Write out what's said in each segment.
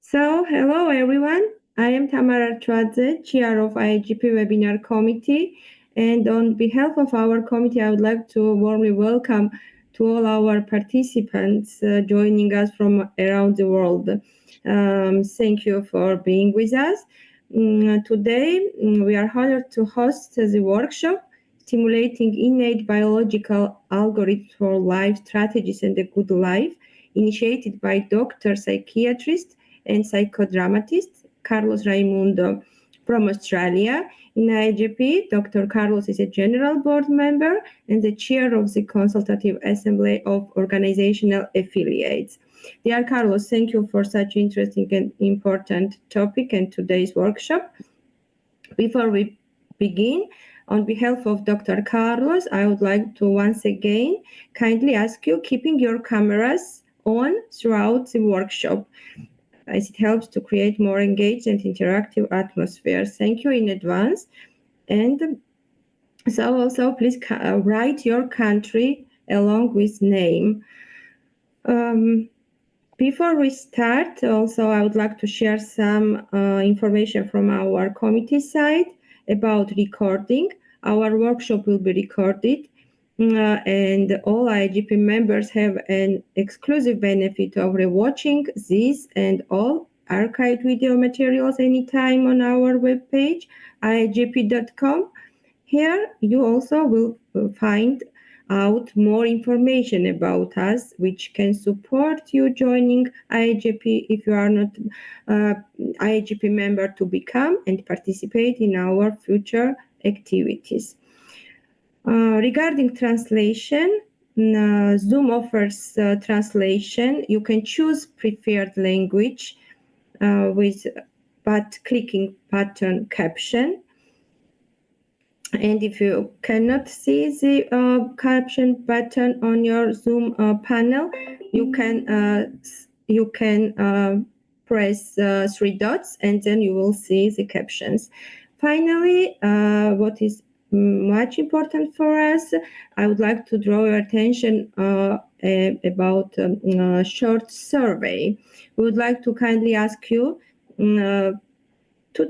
Hello everyone. I am Tamara Tradze, Chair of IGP Webinar Committee. And on behalf of our committee, I would like to warmly welcome to all our participants joining us from around the world. Thank you for being with us. Today, we are honored to host the workshop Stimulating Innate Biological Algorithms for Life Strategies and a Good Life, initiated by Dr. Psychiatrist and psychodramatist Carlos Raimundo from Australia. In IGP, Dr. Carlos is a general board member and the chair of the Consultative Assembly of Organizational Affiliates. Dear Carlos, thank you for such interesting and important topic and today's workshop. Before we begin, on behalf of Dr. Carlos, I would like to once again kindly ask you keeping your cameras on throughout the workshop, as it helps to create more engaged and interactive atmosphere. Thank you in advance. And so also please write your country along with name. Before we start, also I would like to share some information from our committee side about recording. Our workshop will be recorded and all IGP members have an exclusive benefit of rewatching this and all archived video materials anytime on our webpage, igp.com. Here you also will find out more information about us, which can support you joining IGP if you are not IGP member to become and participate in our future activities. Regarding translation, Zoom offers translation. You can choose preferred language with clicking button caption. And if you cannot see the caption button on your Zoom panel, you can press three dots and then you will see the captions. Finally, what is much important for us, I would like to draw your attention about a short survey. We would like to kindly ask you to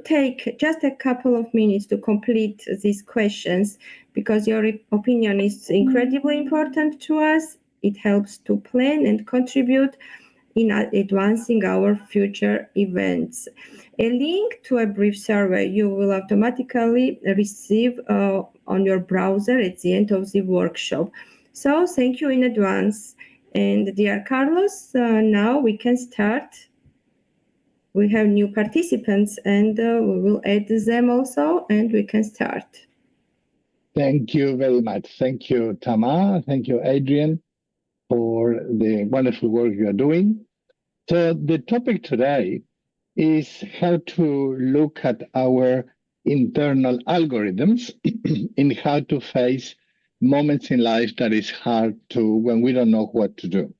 take just a couple of minutes to complete these questions, because your opinion is incredibly important to us. It helps to plan and contribute in advancing our future events. A link to a brief survey you will automatically receive on your browser at the end of the workshop. So thank you in advance. And dear Carlos, now we can start. We have new participants and we will add them also and we can start. Thank you very much. Thank you, Tamara. Thank you, Adrian, for the wonderful work you are doing. So the topic today is how to look at our internal algorithms in how to face moments in life that is hard to, when we don't know what to do.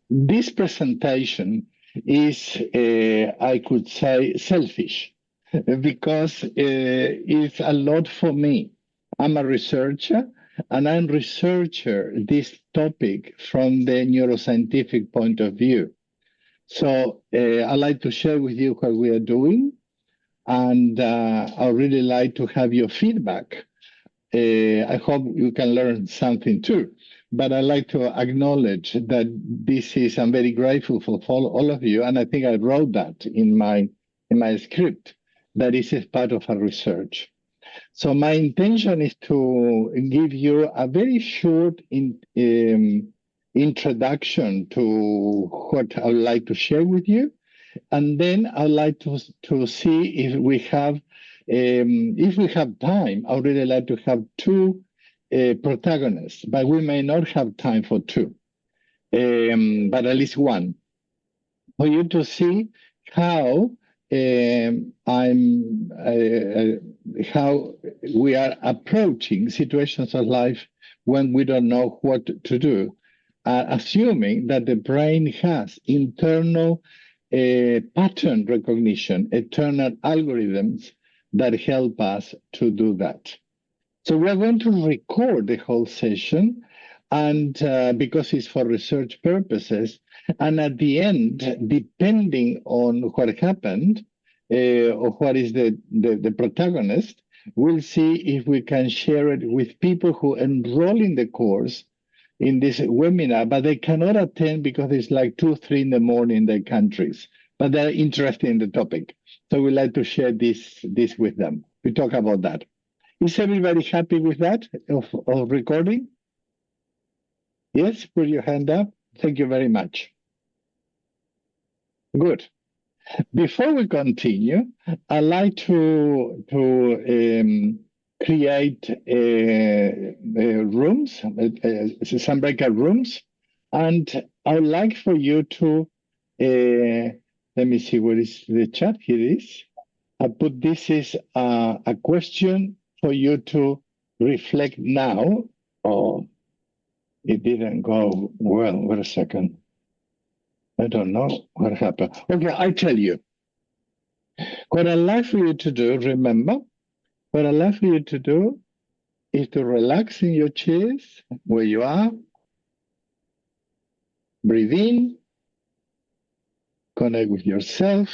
This presentation is, I could say, selfish, because it's a lot for me. I'm a researcher, and I'm researcher this topic from the neuroscientific point of view. So I'd like to share with you what we are doing, and I'd really like to have your feedback. I hope you can learn something too. But I'd like to acknowledge that this is, I'm very grateful for all of you, and I think I wrote that in my script, that this is part of our research. So my intention is to give you a very short introduction to what I would like to share with you, and then I'd like to see if we have time. I would really like to have two protagonists, but we may not have time for two, but at least one, for you to see how how we are approaching situations of life when we don't know what to do, assuming that the brain has internal pattern recognition, internal algorithms that help us to do that. So we're going to record the whole session, and because it's for research purposes. And at the end, depending on what happened or what is the protagonist, we'll see if we can share it with people who enroll in the course in this webinar, but they cannot attend because it's like 2, 3 in the morning in their countries, but they're interested in the topic. So we like to share this with them. We talk about that. Is everybody happy with that of recording? Yes, put your hand up. Thank you very much. Good. Before we continue, I'd like to create rooms, some breakout rooms, and I would like for you to, let me see, where is the chat? Here it is. I put this is a question for you to reflect now. Oh, it didn't go well. Wait a second. I don't know what happened. Okay, I tell you. What I'd like for you to do, remember, what I'd like for you to do is to relax in your chairs where you are. Breathe in, connect with yourself,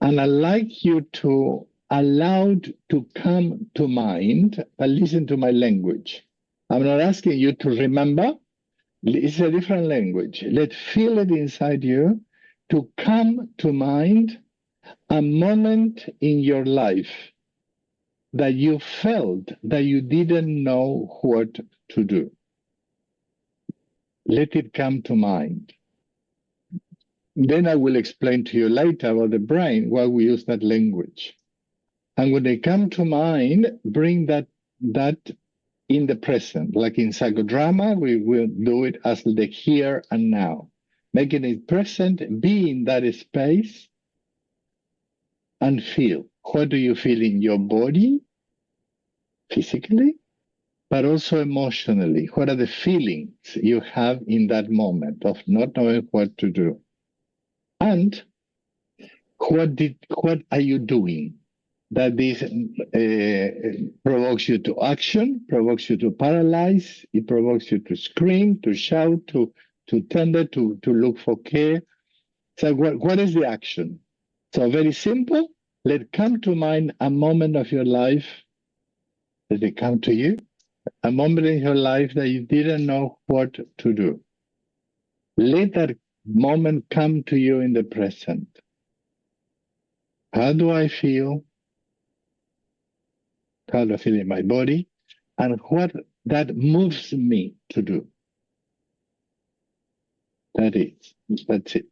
and I'd like you to allow to come to mind, and listen to my language. I'm not asking you to remember. It's a different language. Let's feel it inside you to come to mind a moment in your life that you felt that you didn't know what to do. Let it come to mind. Then I will explain to you later about the brain, why we use that language. And when they come to mind, bring that in the present. Like in psychodrama, we will do it as the here and now. Making it present, be in that space and feel. What do you feel in your body, physically, but also emotionally? What are the feelings you have in that moment of not knowing what to do? And what are you doing that this provokes you to action, provokes you to paralyze, it provokes you to scream, to shout, to tender, to look for care? So what is the action? So very simple. Let come to mind a moment of your life. Let it come to you. A moment in your life that you didn't know what to do. Let that moment come to you in the present. How do I feel? How do I feel in my body? And what that moves me to do. That's it.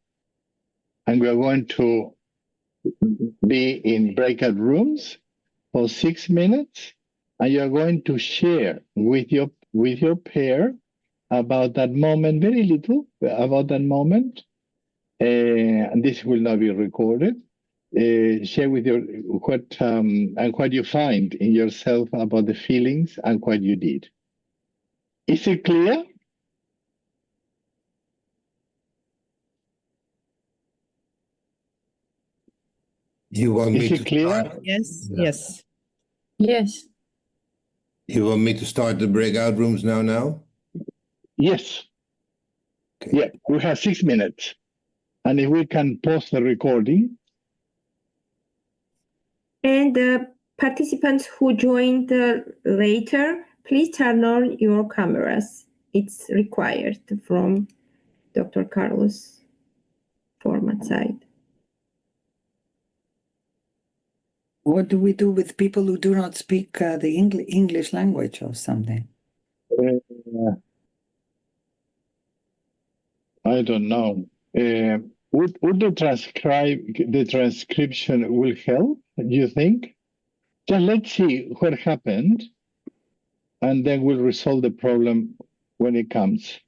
And we're going to be in breakout rooms for 6 minutes, and you're going to share with your pair about that moment, very little about that moment, and this will not be recorded. Share with your what you find in yourself about the feelings and what you did. Is it clear? You want me to start? Yes, Yeah. yes. Yes. You want me to start the breakout rooms now? Yes. Okay. Yeah, we have 6 minutes. And if we can pause the recording. And the participants who joined later, please turn on your cameras. It's required from Dr. Carlos' format side. What do we do with people who do not speak the English language or something? I don't know. Would the transcription will help, do you think? Just let's see what happened, and then we'll resolve the problem when it comes.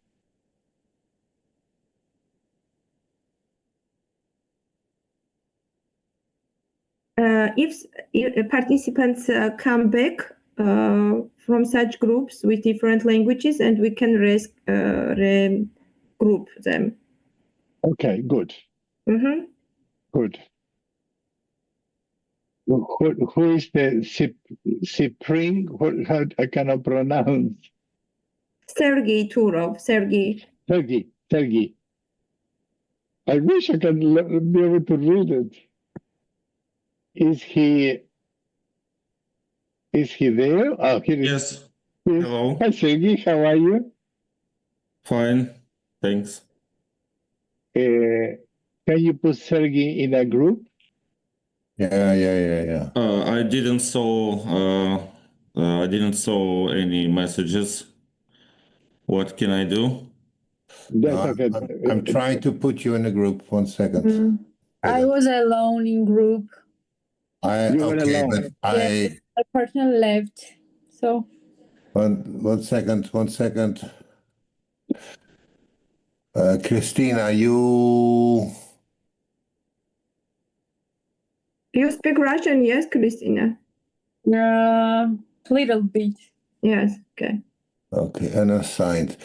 If participants come back from such groups with different languages, and we can regroup them. Okay, good. Mm-hmm. Good. Who is the Cyprian? How I cannot pronounce. Sergey Turov. Sergey. Sergey. I wish I could be able to read it. Is he there? Oh, here it Yes. is. Hello. Hi, Sergey. How are you? Fine. Thanks. Can you put Sergey in a group? Yeah. I didn't saw any messages. What can I do? That's No, okay. I'm trying to put you in a group. 1 second. I was alone in group. You were Okay, alone. but I A person left. So one second. Christina, you You speak Russian, yes, Christina? little bit. Yes, okay. okay? Unassigned.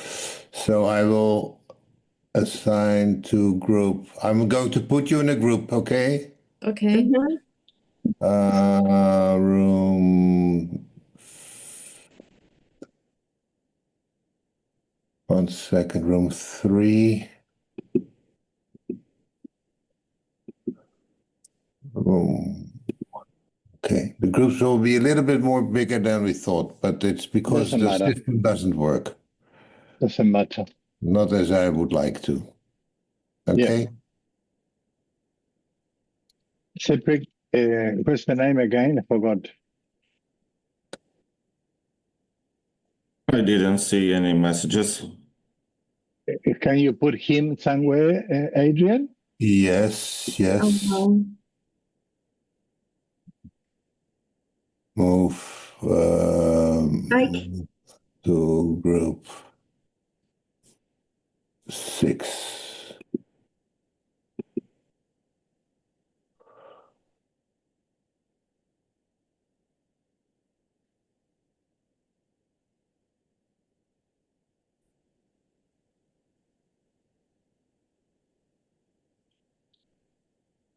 So I will assign to group. I'm going to put you in a group. Okay. Okay. Mhm. Room. 1 second. Room 3. Room. Okay. The groups will be a little bit more bigger than we thought, but it's because Doesn't the matter. system doesn't work. Doesn't matter. Not as I would like to. Okay. Separate. What's the name again? I forgot. I didn't see any messages. Can you put him somewhere, Adrian? Yes. Move Ike. to group 6.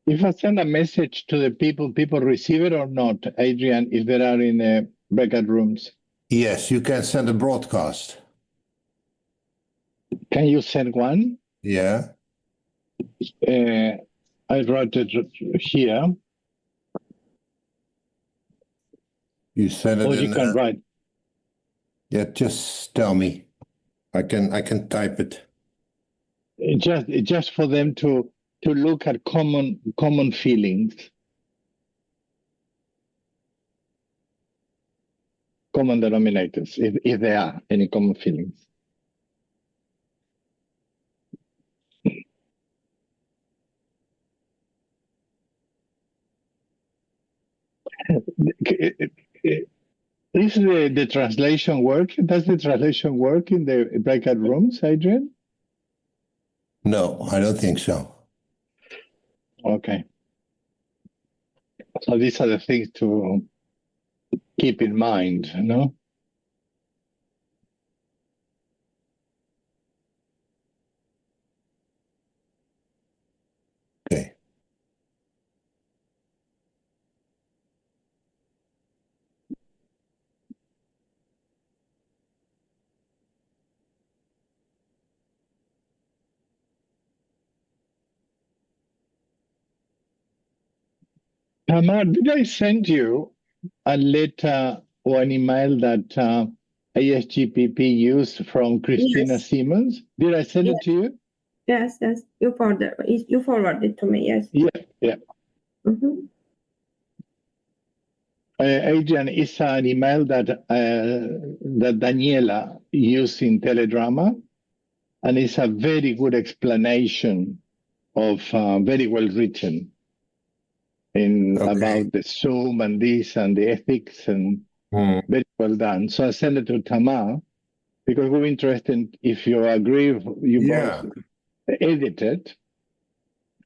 If I send a message to the people receive it or not, Adrian, if they are in breakout rooms? Yes, you can send a broadcast. Can you send one? Yeah. I wrote it here. You send it Or in. you can write. Yeah, just tell me. I can type it. Just for them to look at common feelings, common denominators, if there are any common feelings. Is the translation work? Does the translation work in the breakout rooms, Adrian? No, I don't think so. Okay. So these are the things to keep in mind, no? Okay. Tamar, did I send you a letter or an email that ASGPP used from Christina Yes. Simmons? Did I send it to you? Yes. You forwarded to me, yes. Yeah. Mhm. Adrian, it's an email that Daniela used in Teledrama, and it's a very good explanation of very well written about the Zoom and this and the ethics, and very well done. So I sent it to Tamar because we're interested if you agree, you both edit it,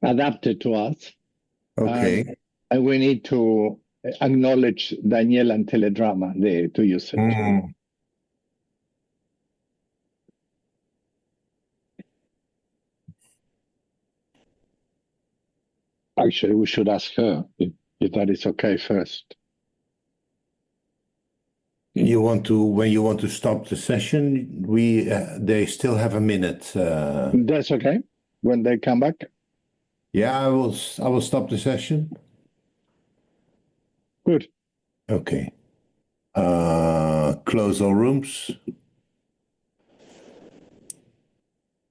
adapt it to us. Okay. And we need to acknowledge Daniela and Teledrama, the two users. Actually, we should ask her if that is okay first. when you want to stop the session, they still have a minute. That's okay. When they come back. Yeah, I will stop the session. Good. Okay. Close all rooms.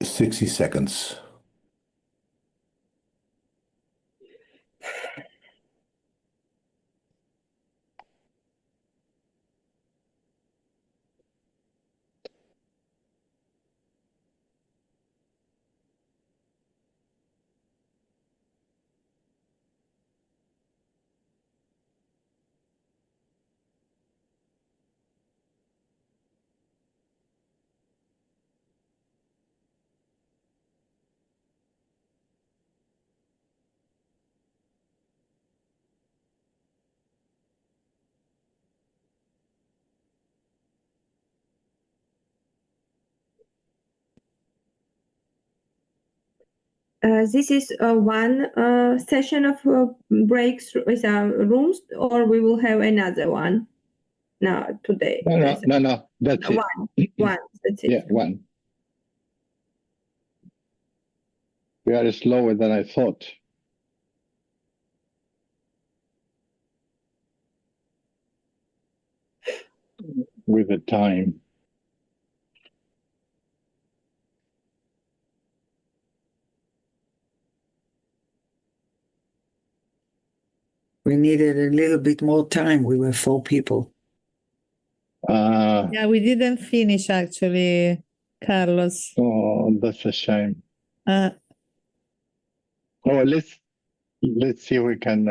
60 seconds. This is one session of breaks with rooms, or we will have another one now today. No. That's it. One. That's it. Yeah, one. We are slower than I thought. With the time. We needed a little bit more time. We were 4 people. Yeah, we didn't finish actually, Carlos. Oh, that's a shame. Uh, Oh, let's see if we can.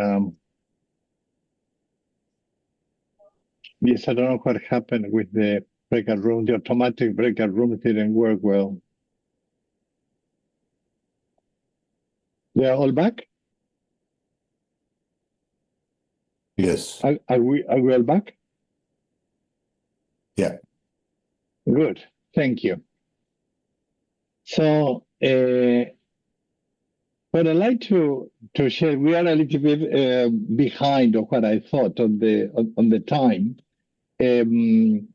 Yes, I don't know what happened with the breakout room. The automatic breakout room didn't work well. They are all back? Yes. Are we all back? Yeah. Good. Thank you. So, what I'd like to share, we are a little bit behind of what I thought on the time. Can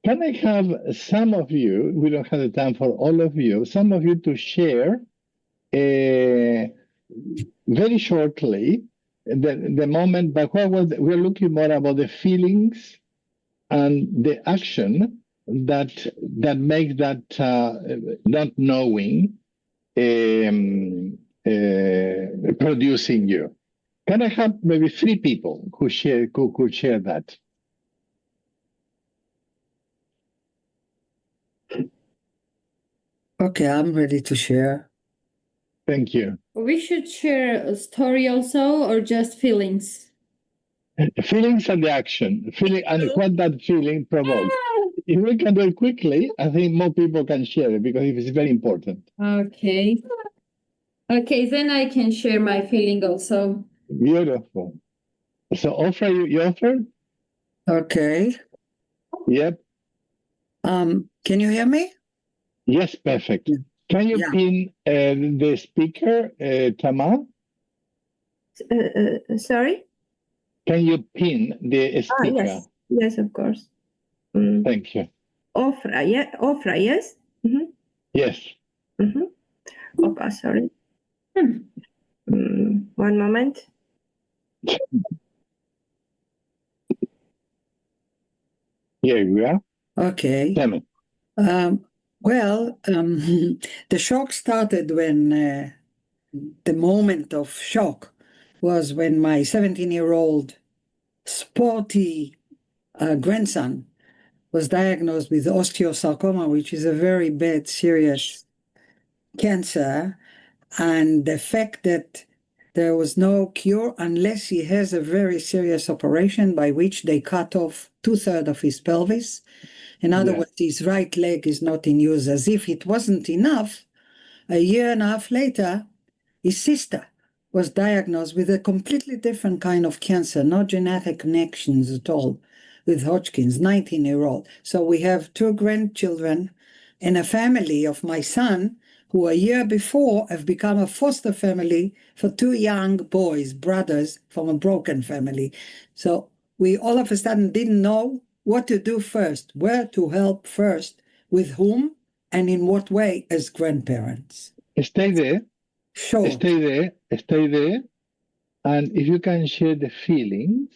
I have some of you, we don't have the time for all of you, some of you to share very shortly the moment, but we're looking more about the feelings and the action that makes that not knowing producing you. Can I have maybe 3 people who could share that? Okay, I'm ready to share. Thank you. We should share a story also, or just feelings? Feelings and the action, feeling and what that feeling provokes. If we can do it quickly, I think more people can share it because it's very important. Okay. Okay, then I can share my feeling also. Beautiful. So offer you offer? Okay. Yep. Can you hear me? Yes, perfect. Can you Yeah. pin the speaker, Tamar? Sorry? Can you pin the speaker? Yes, of course. Thank you. Ofra, yes? Mm-hmm. Yes. Mm-hmm. Okay, sorry. One moment. Here we are. Okay. Tell me. The shock started when the moment of shock was when my 17-year-old sporty grandson was diagnosed with osteosarcoma, which is a very bad, serious cancer. And the fact that there was no cure unless he has a very serious operation by which they cut off 2/3 of his pelvis. In other words, his right leg is not in use. As if it wasn't enough, a year and a half later, his sister was diagnosed with a completely different kind of cancer, no genetic connections at all, with Hodgkin's, 19-year-old. So we have 2 grandchildren and a family of my son who a year before have become a foster family for 2 young boys, brothers from a broken family. So we all of a sudden didn't know what to do first, where to help first, with whom, and in what way as grandparents. Stay there, Short. stay there, and if you can share the feelings.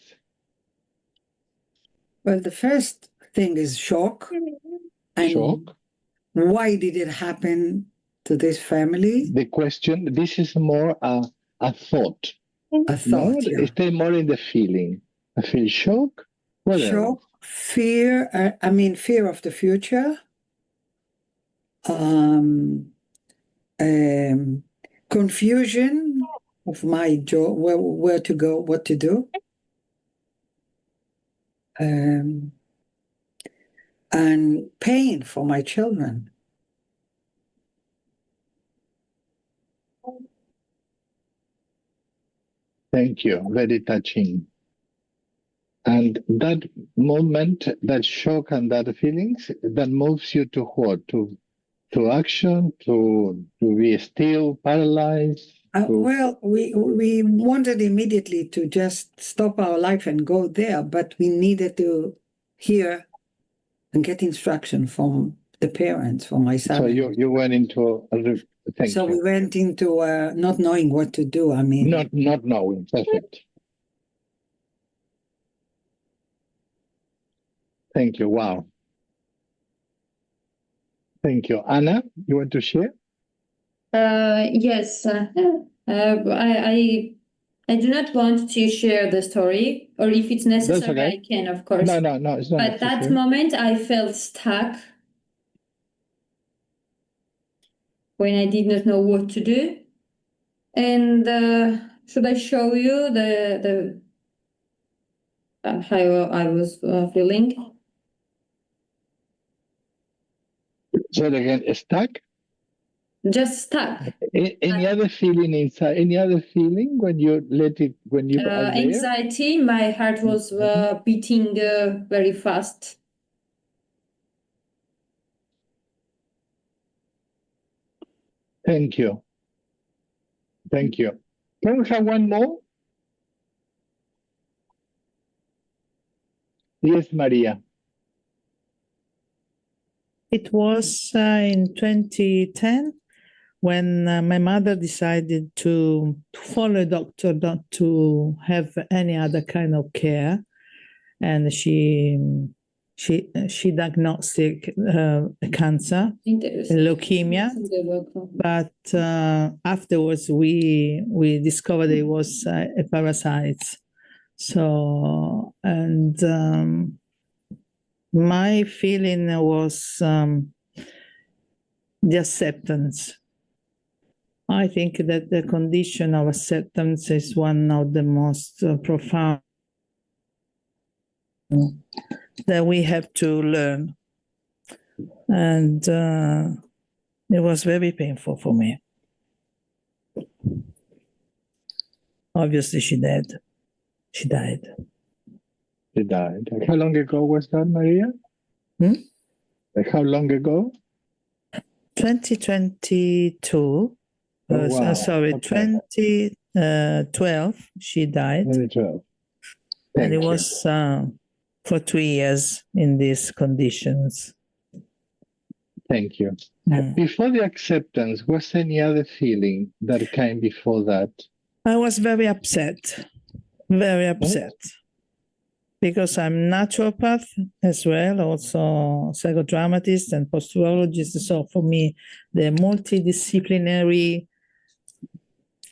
Well, the first thing is shock. And Shock. why did it happen to this family? The question, this is more a thought. A thought, yeah. Stay more in the feeling. I feel shock. What else? Shock, fear, fear of the future. Confusion of my job, where to go, what to do. And pain for my children. Thank you. Very touching. And that moment, that shock and that feelings, that moves you to what? To action, to be still, paralyzed? Well, we wanted immediately to just stop our life and go there, but we needed to hear and get instruction from the parents, from my son. So you went into we went into not knowing what to do. Not knowing. Perfect. Thank you. Wow. Thank you. Anna, you want to share? Yes. I do not want to share the story, or if it's necessary, okay. I can, of course. No, it's not But that moment, I felt stuck when I did not know what to do. And should I show you the how I was feeling? So again, stuck? Just stuck. Any other feeling inside? Any other feeling when you when you are there? Anxiety. My heart was beating very fast. Thank you. Thank you. Can we have one more? Yes, Maria. It was in 2010 when my mother decided to follow a doctor, not to have any other kind of care, and she diagnosed cancer, leukemia. But afterwards, we discovered it was a parasite. So, and my feeling was the acceptance. I think that the condition of acceptance is one of the most profound that we have to learn. And it was very painful for me. Obviously, she died. She died. How long ago was that, Maria? How long ago? 2022. Wow. Sorry, okay. 2012, she died. 2012. And it was for 2 years in these conditions. Thank you. Before the acceptance, was any other feeling that came before that? I was very upset. Very upset. Because I'm naturopath as well, also psychodramatist and posturologist. So for me, the multidisciplinary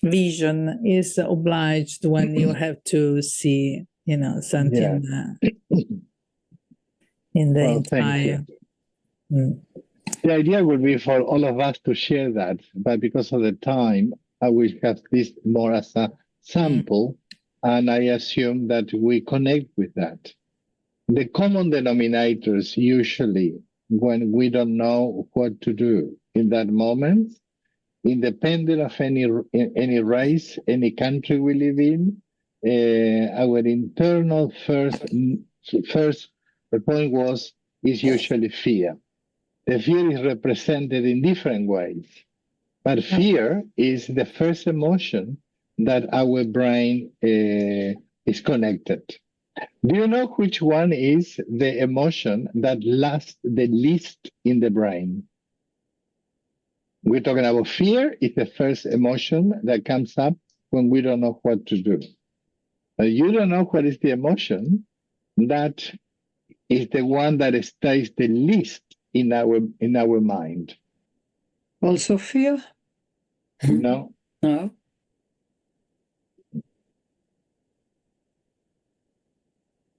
vision is obliged when you have to see, something in the entire. The idea would be for all of us to share that, but because of the time, I will have this more as a sample. And I assume that we connect with that. The common denominators usually, when we don't know what to do in that moment, independent of any race, any country we live in, our internal first the point is usually fear. The fear is represented in different ways, but fear is the first emotion that our brain is connected. Do you know which one is the emotion that lasts the least in the brain? We're talking about fear. It's the first emotion that comes up when we don't know what to do. You don't know what is the emotion that is the one that stays the least in our mind. Also fear? No. No.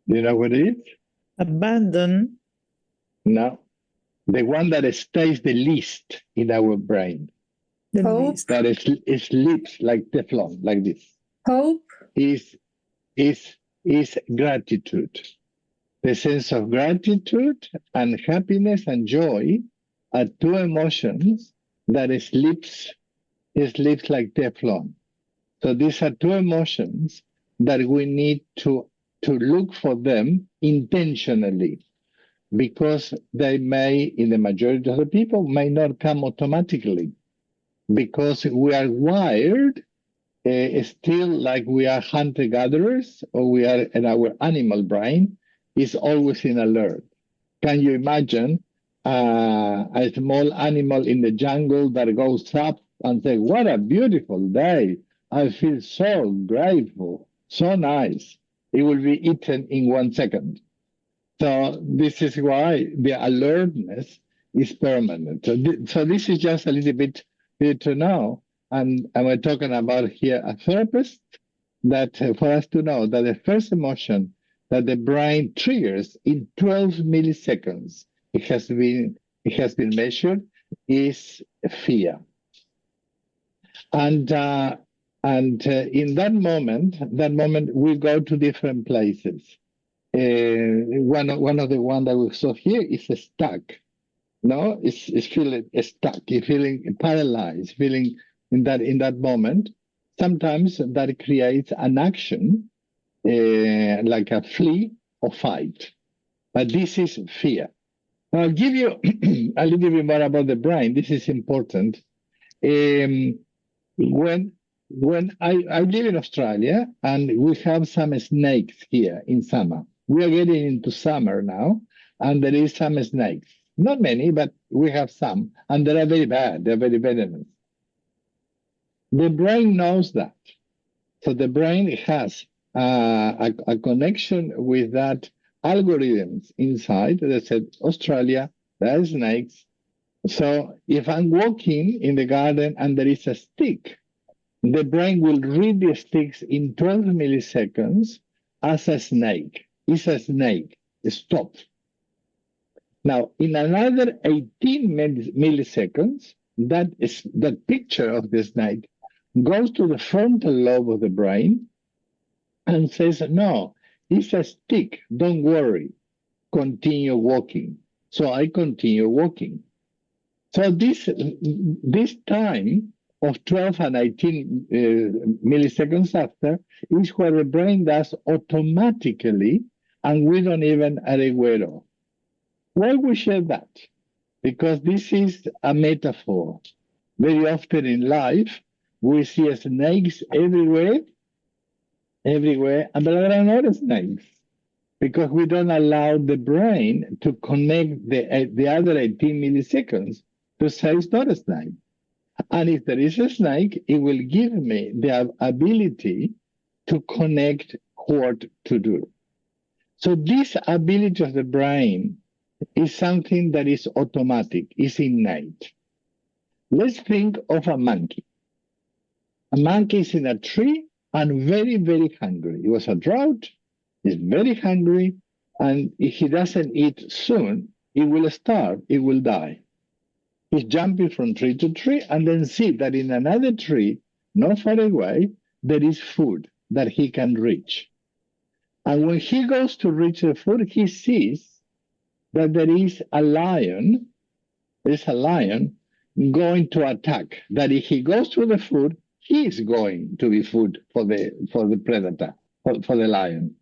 Do you know what it is? Abandon. No. The one that stays the least in our brain. The Hope. least. That it sleeps like Teflon, like this. Hope. Is gratitude. The sense of gratitude and happiness and joy are two emotions that sleeps like Teflon. So these are two emotions that we need to look for them intentionally, because they may, in the majority of the people, may not come automatically, because we are wired still like we are hunter-gatherers, or we are in our animal brain is always in alert. Can you imagine a small animal in the jungle that goes up and says, "What a beautiful day. I feel so grateful, so nice." It will be eaten in 1 second. So this is why the alertness is permanent. So this is just a little bit to know. And we're talking about here a therapist, that for us to know that the first emotion that the brain triggers in 12 milliseconds, it has been measured, is fear. And in that moment we go to different places. One of the one that we saw here is stuck. No, it's feeling stuck. You're feeling paralyzed, feeling in that moment. Sometimes that creates an action, like a flee or fight. But this is fear. I'll give you a little bit more about the brain. This is important. When I live in Australia, and we have some snakes here in summer. We are getting into summer now, and there is some snakes. Not many, but we have some, and they are very bad. They're very venomous. The brain knows that. So the brain has a connection with that algorithms inside that said, Australia, there are snakes. So if I'm walking in the garden and there is a stick, the brain will read the sticks in 12 milliseconds as a snake. It's a snake. Stop. Now, in another 18 milliseconds, that picture of the snake goes to the frontal lobe of the brain and says, no, it's a stick. Don't worry. Continue walking. So I continue walking. So this time of 12 and 18 milliseconds after is where the brain does automatically, and we don't even are aware of. Why we share that? Because this is a metaphor. Very often in life, we see snakes everywhere, and there are not snakes, because we don't allow the brain to connect the other 18 milliseconds to say it's not a snake. And if there is a snake, it will give me the ability to connect what to do. So this ability of the brain is something that is automatic, is innate. Let's think of a monkey. A monkey is in a tree and very, very hungry. It was a drought, he's very hungry, and if he doesn't eat soon, he will starve, he will die. He's jumping from tree to tree and then see that in another tree, not far away, there is food that he can reach. And when he goes to reach the food, he sees that there is a lion going to attack. That if he goes to the food, he is going to be food for the predator, for the lion.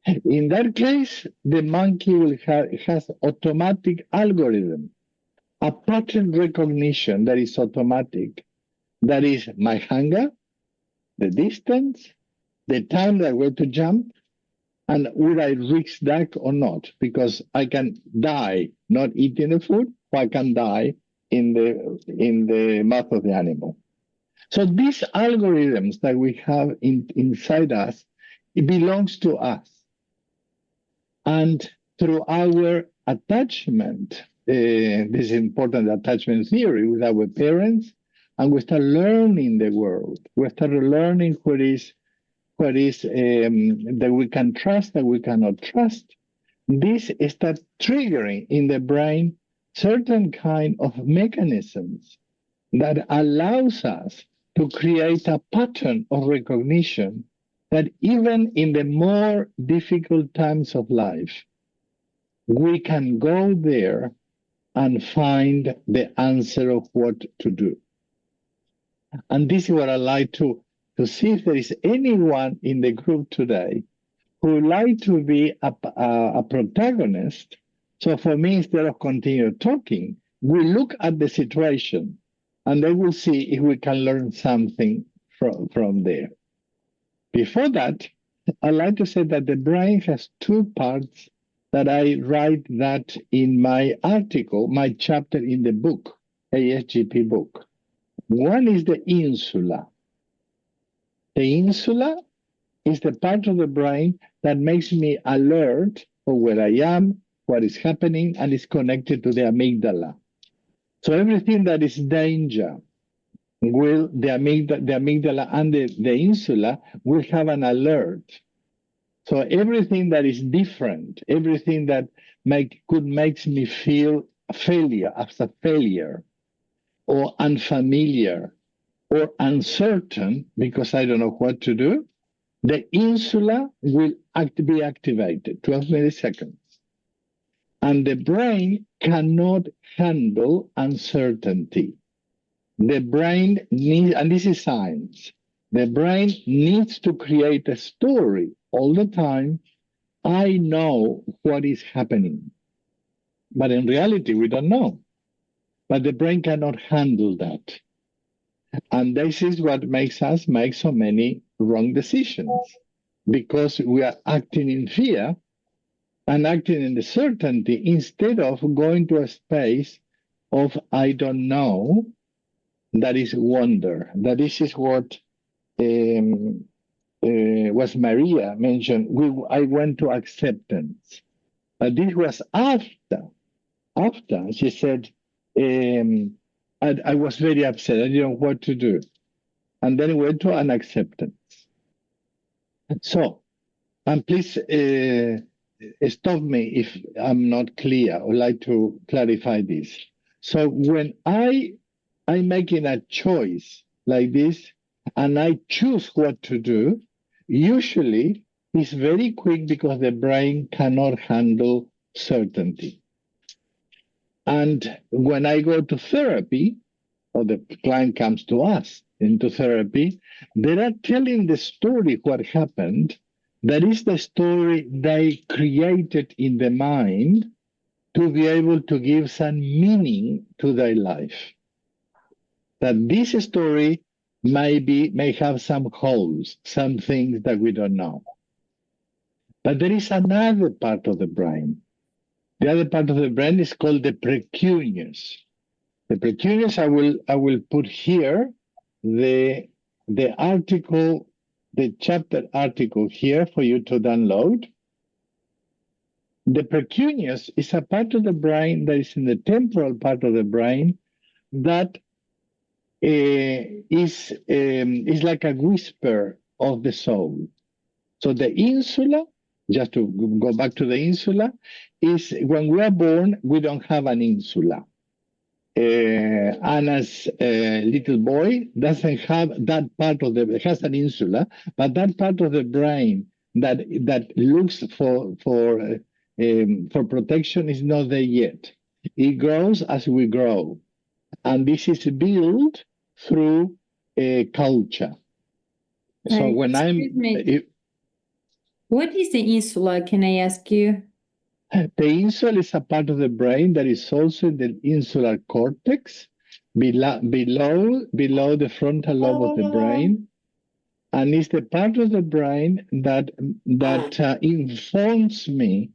In that case, the monkey has automatic algorithm, a pattern recognition that is automatic. That is my hunger, the distance, the time that I'm going to jump, And would I risk that or not? Because I can die not eating the food, or I can die in the mouth of the animal. So these algorithms that we have inside us, it belongs to us. And through our attachment, this important attachment theory with our parents, and we start learning the world. We start learning what is that we can trust, that we cannot trust. This starts triggering in the brain certain kind of mechanisms that allows us to create a pattern of recognition that even in the more difficult times of life, we can go there and find the answer of what to do. And this is what I like to see if there is anyone in the group today who would like to be a protagonist. So for me, instead of continue talking, we look at the situation and then we'll see if we can learn something from there. Before that, I like to say that the brain has two parts that I write that in my article, my chapter in the book, ASGP book. One is the insula. The insula is the part of the brain that makes me alert of where I am, what is happening, and is connected to the amygdala. So everything that is danger, will the amygdala and the insula will have an alert. So everything that is different, everything that makes me feel failure as a failure, or unfamiliar, or uncertain because I don't know what to do, the insula will be activated 12 milliseconds. And the brain cannot handle uncertainty. The brain needs, and this is science, the brain needs to create a story all the time. I know what is happening. But in reality, we don't know. But the brain cannot handle that. And this is what makes us make so many wrong decisions, because we are acting in fear and acting in the certainty instead of going to a space of I don't know, that is wonder. That this is what was Maria mentioned. I went to acceptance. But this was after she said, I was very upset. I didn't know what to do. And then went to an acceptance. So, and please stop me if I'm not clear. I would like to clarify this. So when I'm making a choice like this, and I choose what to do, usually it's very quick because the brain cannot handle certainty. And when I go to therapy, or the client comes to us into therapy, they are telling the story what happened. That is the story they created in the mind to be able to give some meaning to their life. That this story may have some holes, some things that we don't know. But there is another part of the brain. The other part of the brain is called the precuneus. The precuneus, I will put here the article, the chapter article here for you to download. The precuneus is a part of the brain that is in the temporal part of the brain that is like a whisper of the soul. So the insula, just to go back to the insula, is when we are born, we don't have an insula. Anna's little boy doesn't have that part of the, has an insula, but that part of the brain that looks for protection is not there yet. It grows as we grow, and this is built through culture. So when what is the insula? Can I ask you? The insula is a part of the brain that is also in the insular cortex, below the frontal lobe of the brain. And it's the part of the brain that informs me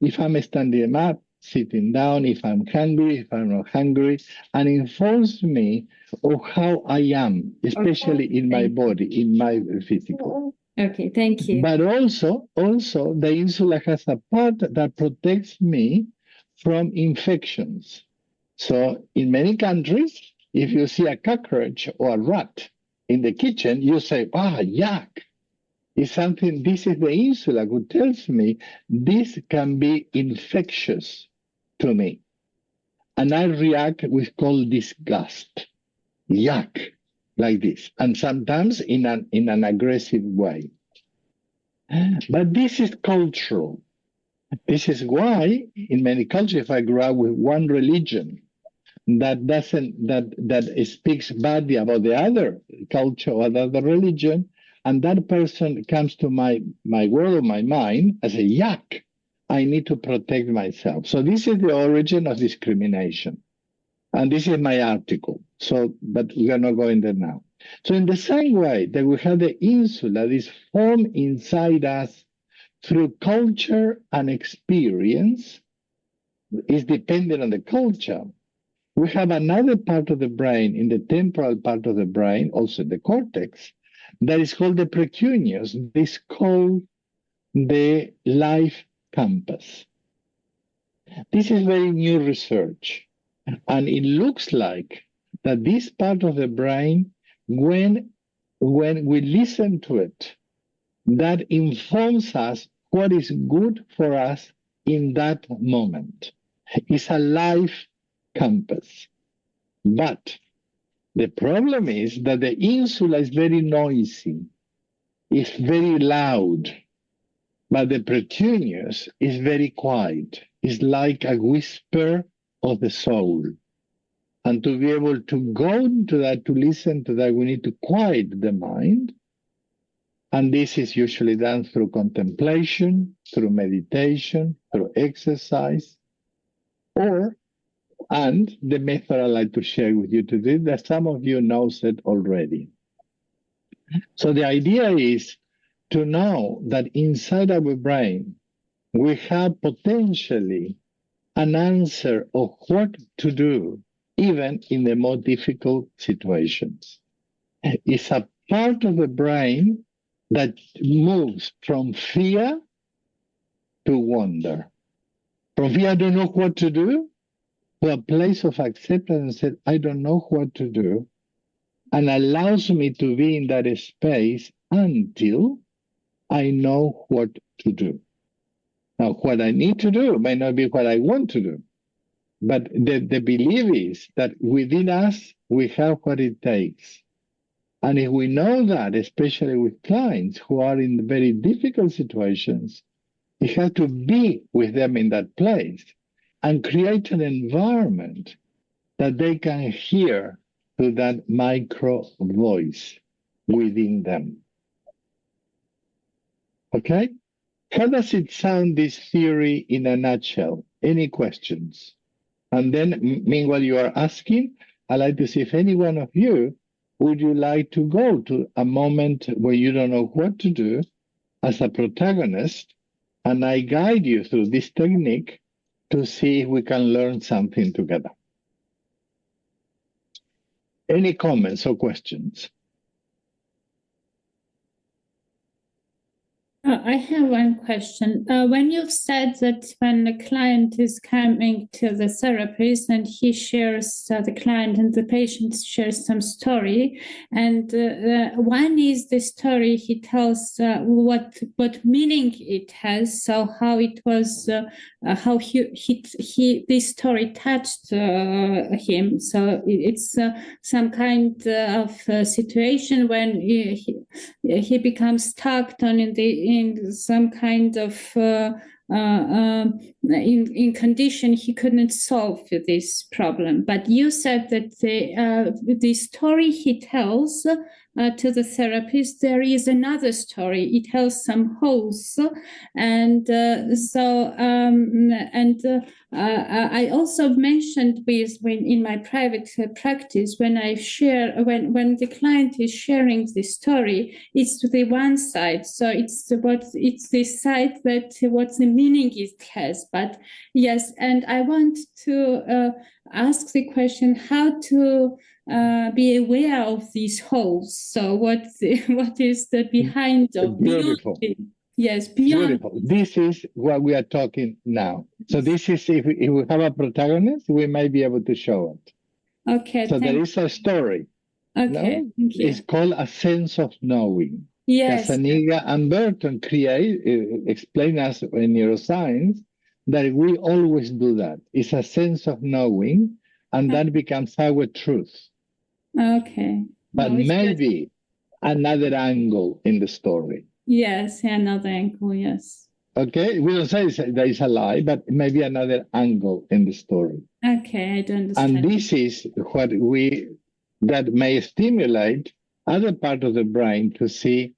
if I'm standing up, sitting down, if I'm hungry, if I'm not hungry, and informs me of how I am, especially in my body, in my physical. Okay, thank you. But also the insula has a part that protects me from infections. So in many countries, if you see a cockroach or a rat in the kitchen, you say, yuck. It's something, this is the insula who tells me this can be infectious to me. And I react with cold disgust, yuck, like this. And sometimes in an aggressive way. But this is cultural. This is why in many cultures, if I grew up with one religion that speaks badly about the other culture or the other religion, and that person comes to my world or my mind as a yuck, I need to protect myself. So this is the origin of discrimination. And this is my article. But we are not going there now. So in the same way that we have the insula, this form inside us through culture and experience is dependent on the culture. We have another part of the brain, in the temporal part of the brain, also the cortex, that is called the precuneus. This is called the life compass. This is very new research. And it looks like that this part of the brain, when we listen to it, that informs us what is good for us in that moment. It's a life compass. But the problem is that the insula is very noisy. It's very loud. But the precuneus is very quiet. It's like a whisper of the soul. And to be able to go into that, to listen to that, we need to quiet the mind. And this is usually done through contemplation, through meditation, through exercise, and the method I'd like to share with you today that some of you know it already. So the idea is to know that inside our brain, we have potentially an answer of what to do, even in the more difficult situations. It's a part of the brain that moves from fear to wonder. From fear, I don't know what to do, to a place of acceptance and said, I don't know what to do, and allows me to be in that space until I know what to do. Now, what I need to do may not be what I want to do, but the belief is that within us, we have what it takes. And if we know that, especially with clients who are in very difficult situations, you have to be with them in that place and create an environment that they can hear through that micro voice within them. Okay? How does it sound, this theory in a nutshell? Any questions? And then, meanwhile you are asking, I'd like to see if any one of you, would you like to go to a moment where you don't know what to do as a protagonist, and I guide you through this technique to see if we can learn something together. Any comments or questions? I have one question. When you've said that when the client is coming to the therapist and he shares, the client and the patient shares some story, and one is the story he tells what meaning it has, so how it was, how he this story touched him. So it's some kind of situation when he becomes stuck on in some kind of in condition he couldn't solve this problem. But you said that the story he tells to the therapist, there is another story. It has some holes, and I also mentioned when in my private practice, when I share, when the client is sharing the story, it's to the one side. So it's the side that what the meaning it has. But yes, and I want to ask the question how to be aware of these holes. So what is the behind of Beautiful. Yes, beyond. Beautiful. This is what we are talking now. So this is if we have a protagonist, we may be able to show it. Okay. So there is a story. Okay. No? Thank you. It's called a sense of knowing. Yes. Casaniga and Burton explain us in neuroscience that we always do that. It's a sense of knowing, and that becomes our truth. Okay. But No, it's maybe another angle in the story. Yes, another angle, yes. Okay, we don't say there is a lie, but maybe another angle in the story. Okay, I don't understand. And this is what that may stimulate other part of the brain to see,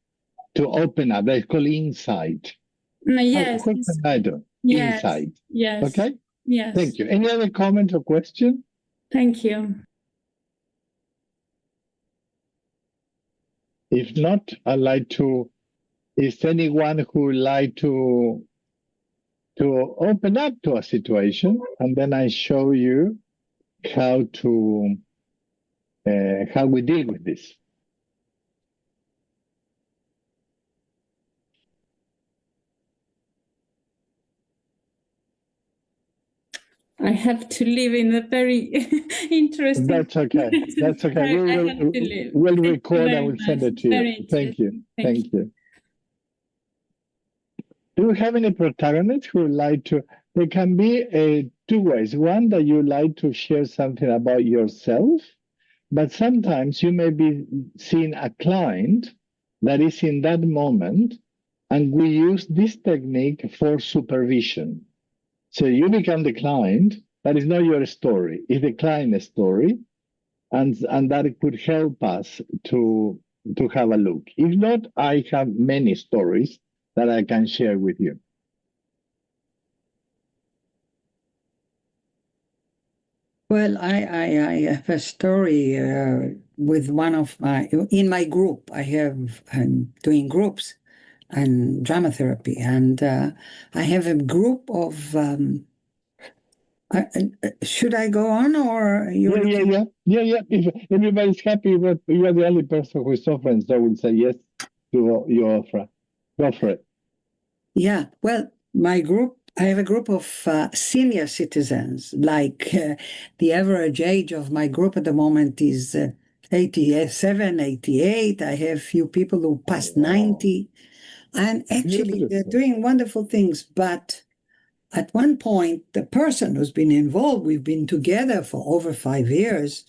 to open up. That's called insight. Yes. What can I do? Yes. Insight. Yes. Okay? Yes. Thank you. Any other comment or question? Thank you. If not, I'd like to, is anyone who would like to open up to a situation, and then I show you how we deal with this. I have to live in a very interesting. That's okay. That's okay. We'll record and we'll send it to you. Thank you. Thank you. Do you have any protagonists who would like to? There can be two ways. One, that you like to share something about yourself, but sometimes you may be seeing a client that is in that moment, and we use this technique for supervision. So you become the client, that is not your story, it's the client's story, and that could help us to have a look. If not, I have many stories that I can share with you. Well, I have a story with one of in my group. I'm doing groups and drama therapy, and I have a group of. Should I go on, or Yeah. If everybody's happy, but you are the only person who is offering, so I would say yes to your offer. Go for it. Yeah. Well, my group. I have a group of senior citizens. Like the average age of my group at the moment is 87, 88. I have few people who passed 90. And actually, they're doing wonderful things. But at one point, the person who's been involved, we've been together for over 5 years,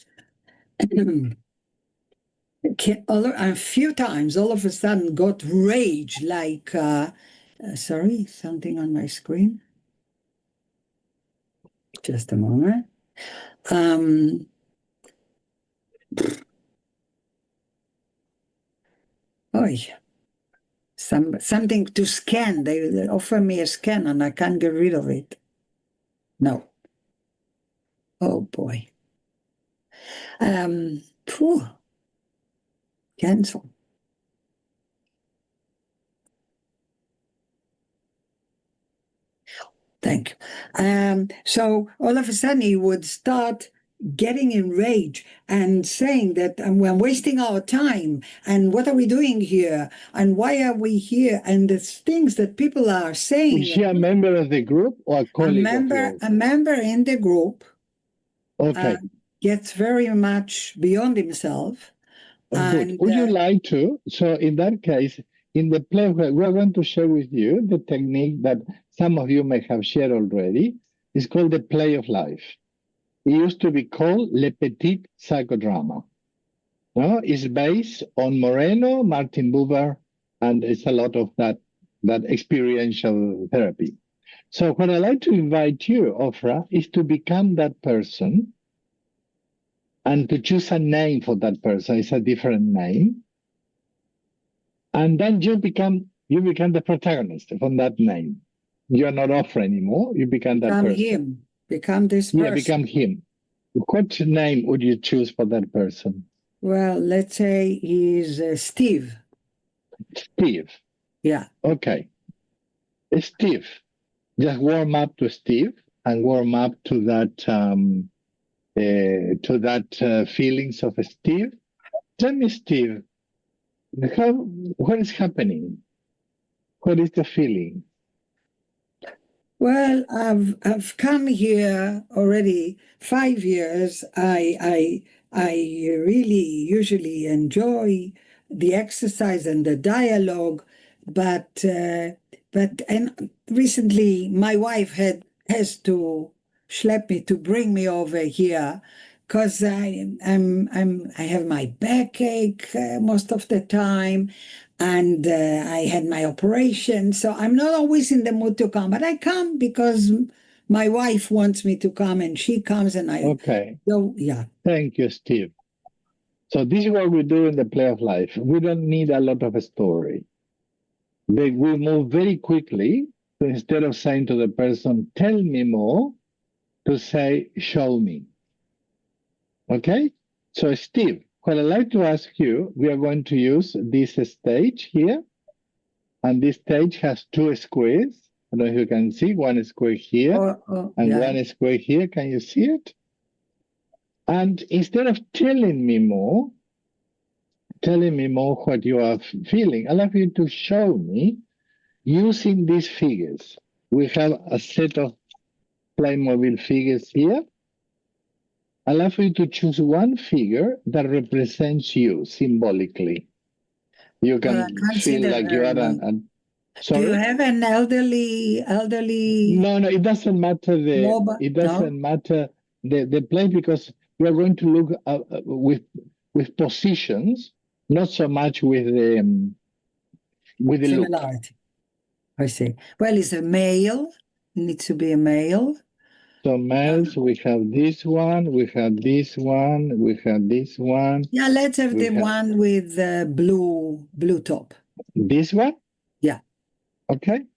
a few times, all of a sudden got rage, like, sorry, something on my screen. Just a moment. Something to scan. They offer me a scan and I can't get rid of it. No. Oh boy. Cancel. Thank you. So all of a sudden he would start getting enraged and saying that we're wasting our time and what are we doing here and why are we here, and the things that people are saying. Is she a member of the group or a colleague of yours? A member in the group. Okay. Gets very much beyond himself. Good. Would you like to? So in that case, in the play, we're going to share with you the technique that some of you may have shared already. It's called the play of life. It used to be called Le Petit Psychodrama. No? It's based on Moreno, Martin Buber, and it's a lot of that experiential therapy. So what I'd like to invite you, Ofra, is to become that person and to choose a name for that person. It's a different name. And then you become the protagonist from that name. You're not Ofra anymore. You become that person. him. Become this person. Yeah, become him. What name would you choose for that person? Well, let's say he's Steve. Steve. Yeah. Okay. Steve. Just warm up to Steve and warm up to that feelings of Steve. Tell me, Steve, what is happening? What is the feeling? Well, I've come here already 5 years. I really usually enjoy the exercise and the dialogue, but and recently my wife has to schlep me to bring me over here because I have my backache most of the time, and I had my operation, so I'm not always in the mood to come. But I come because my wife wants me to come, and she comes, and I. Okay. So yeah. Thank you, Steve. So this is what we do in the play of life. We don't need a lot of a story. We move very quickly. So instead of saying to the person, "Tell me more," to say, "Show me." Okay? So Steve, what I'd like to ask you, we are going to use this stage here. And this stage has 2 squares. I don't know if you can see one square here and yeah. one square here. Can you see it? And instead of telling me more what you are feeling, I'd like you to show me using these figures. We have a set of Playmobil figures here. I'd like for you to choose one figure that represents you symbolically. You can feel like you are an sorry? Do you have an elderly? No, it doesn't matter. It doesn't matter the play, because we are going to look with positions, not so much with the similarity. Look. I see. Well, it's a male. It needs to be a male. So males, we have this one, we have this one, we have this one. Yeah, let's have the one with the blue top. This one? Yeah. Okay.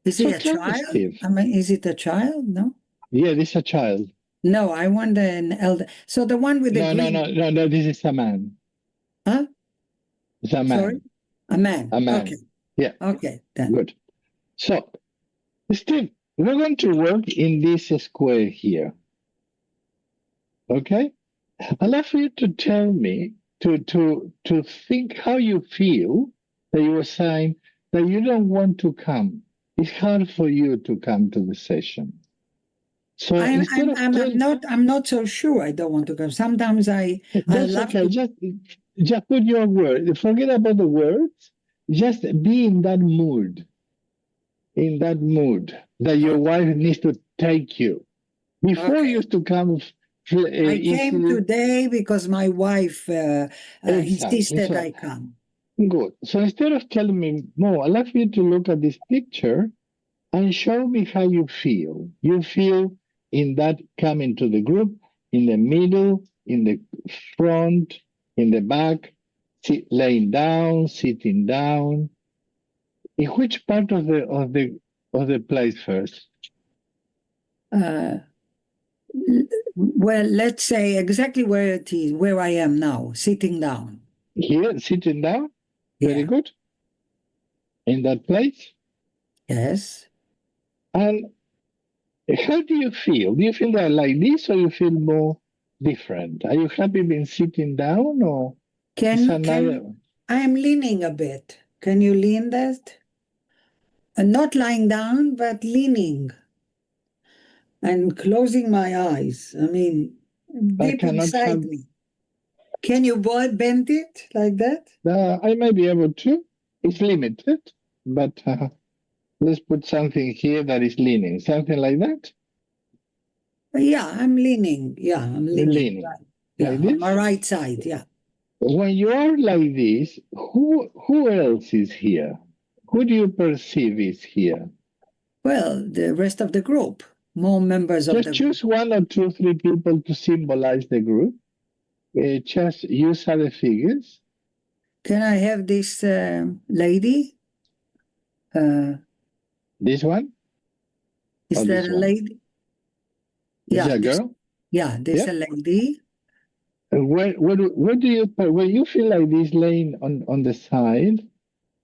Is it a child? Steve. I mean, is it a child? No. Yeah, this is a child. No, I want an elder. So the one with the green. No. This is a man. Huh? It's a man. Sorry? A man. A man. Okay. Yeah. Okay, then. Good. So, Steve, we're going to work in this square here. Okay? I'd like for you to tell me, to think how you feel that you were saying that you don't want to come. It's hard for you to come to the session. So I'm not so sure I don't want to come. Sometimes I love okay. Just put your word. Forget about the words. Just be in that mood. In that mood that your wife needs to take you. Before you used to come. I came today because my wife insisted I come. Good. So instead of telling me more, I'd like you to look at this picture and show me how you feel. You feel in that coming to the group, in the middle, in the front, in the back, laying down, sitting down. In which part of the place first? Well, let's say exactly where it is, where I am now, sitting down. Here, sitting down? Yeah. Very good. In that place? Yes. And how do you feel? Do you feel that like this, or you feel more different? Are you happy being sitting down, or I am leaning a bit. Can you lean that? Not lying down, but leaning and closing my eyes. I mean, deep inside me. Can you bend it like that? I may be able to. It's limited, but let's put something here that is leaning. Something like that? Yeah, I'm leaning. Yeah, I'm leaning. Right. Yeah, like on my right side, yeah. When you are like this, who else is here? Who do you perceive is here? Well, the rest of the group, more members of the group. Just choose 1 or 2, 3 people to symbolize the group. Just use other figures. Can I have this lady? This one? Is Or that this a one? lady? Is Yeah, that a this, girl? yeah, there's Yeah. a lady. Where do you, when you feel like this laying on the side,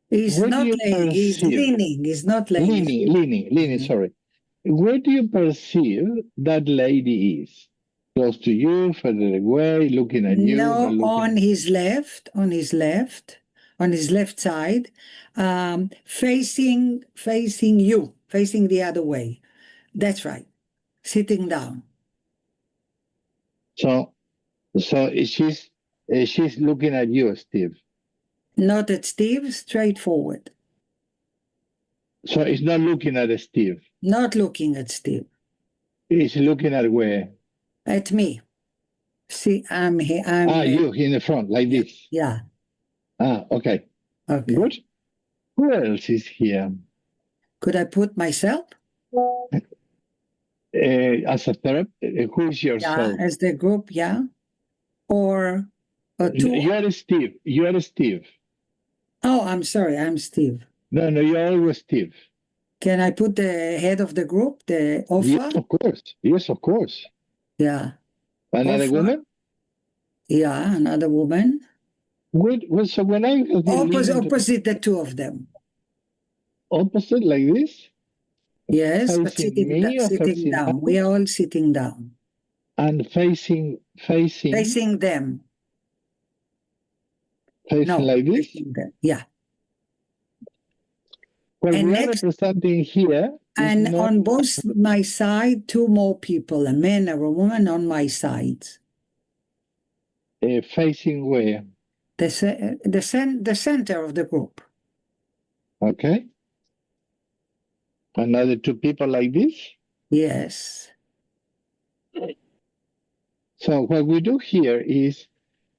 He's where do not you laying, he's perceive? leaning, he's not laying. Leaning, sorry. Where do you perceive that lady is? Close to you, further away, looking at you? No, Not looking on his left, on his left side, facing you, facing the other way. That's right. Sitting down. So she's looking at you, Steve. Not at Steve, straightforward. So it's not looking at Steve. Not looking at Steve. It's looking at where? At me. See, I'm here. You in the front, like this. Yeah. Okay. Okay. Good. Who else is here? Could I put myself? As a therapist, who is yourself? Yeah, as the group, yeah. Or two. You are Steve. You are Steve. Oh, I'm sorry, I'm Steve. No, you're always Steve. Can I put the head of the group, the Ofra? Yes, of course. Yes, of course. Yeah. Another Ofra? woman? Yeah, another woman. Well, so when I Opposite the two of them. Opposite, like this? Yes, but Facing me or sitting facing down. up? We are all sitting down. And facing them. Facing like this? Facing them. Yeah. Well, And we are next- representing here. And on both my side, two more people, a man and a woman on my sides. Facing where? The center of the group. Okay. Another two people like this? Yes. So what we do here is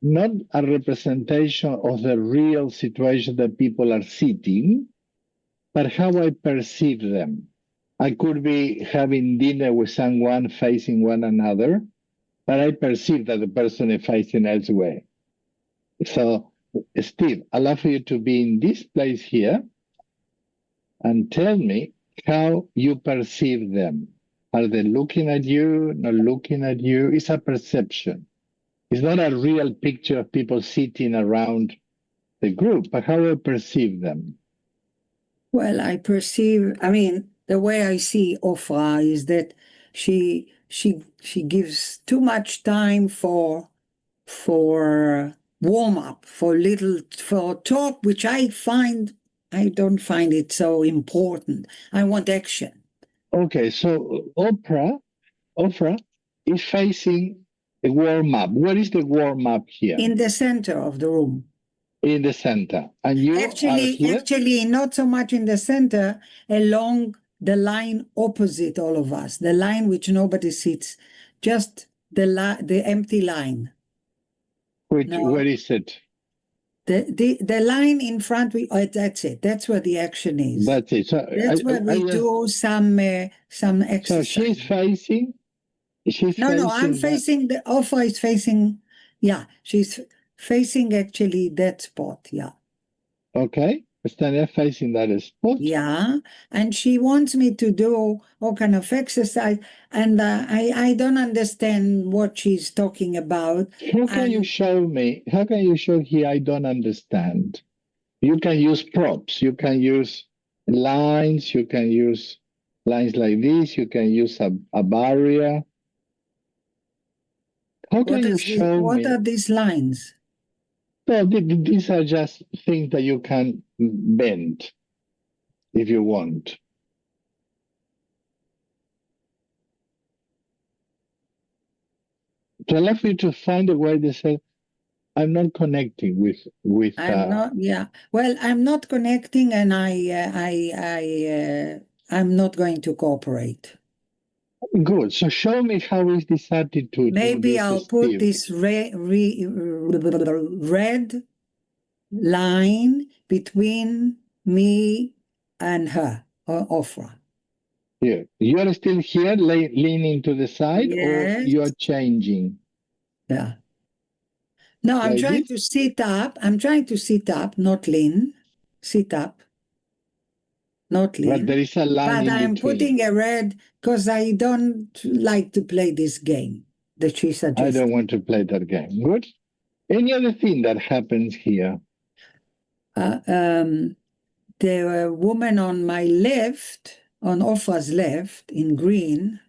not a representation of the real situation that people are sitting, but how I perceive them. I could be having dinner with someone facing one another, but I perceive that the person is facing elsewhere. So, Steve, I'd love for you to be in this place here and tell me how you perceive them. Are they looking at you, not looking at you? It's a perception. It's not a real picture of people sitting around the group, but how I perceive them. Well, the way I see Ofra is that she gives too much time for warm up, for talk, which I don't find it so important. I want action. Okay, so Ofra is facing a warm up. Where is the warm up here? In the center of the room. In the center. And you are here? Actually, not so much in the center, along the line opposite all of us, the line which nobody sits, just the empty line. Where is it? The line in front, that's it. That's where the action is. That's it. So that's where we do some exercise. So she's facing. No, I'm facing the offer is facing. Yeah, she's facing actually that spot. Yeah. Okay, Stania facing that spot. Yeah, and she wants me to do all kind of exercise, and I don't understand what she's talking about. How can you show me? How can you show here? I don't understand. You can use props. You can use lines. You can use lines like this. You can use a barrier. How can you show me? What are these lines? No, these are just things that you can bend if you want. So I'd like for you to find a way to say, I'm not connecting with. I'm not. Yeah. Well, I'm not connecting, and I'm not going to cooperate. Good. So show me how is this attitude. Maybe I'll put this red line between me and her, or Ofra. Yeah. You are still here, leaning to the side, yes. or you are changing? Yeah. No, I'm Like trying this? to sit up. I'm trying to sit up, not lean. Sit up, not lean. But there is a line But in I'm between. putting a red because I don't like to play this game that she I suggested. don't want to play that game. Good. Any other thing that happens here? The woman on my left, on Ofra's left, in green,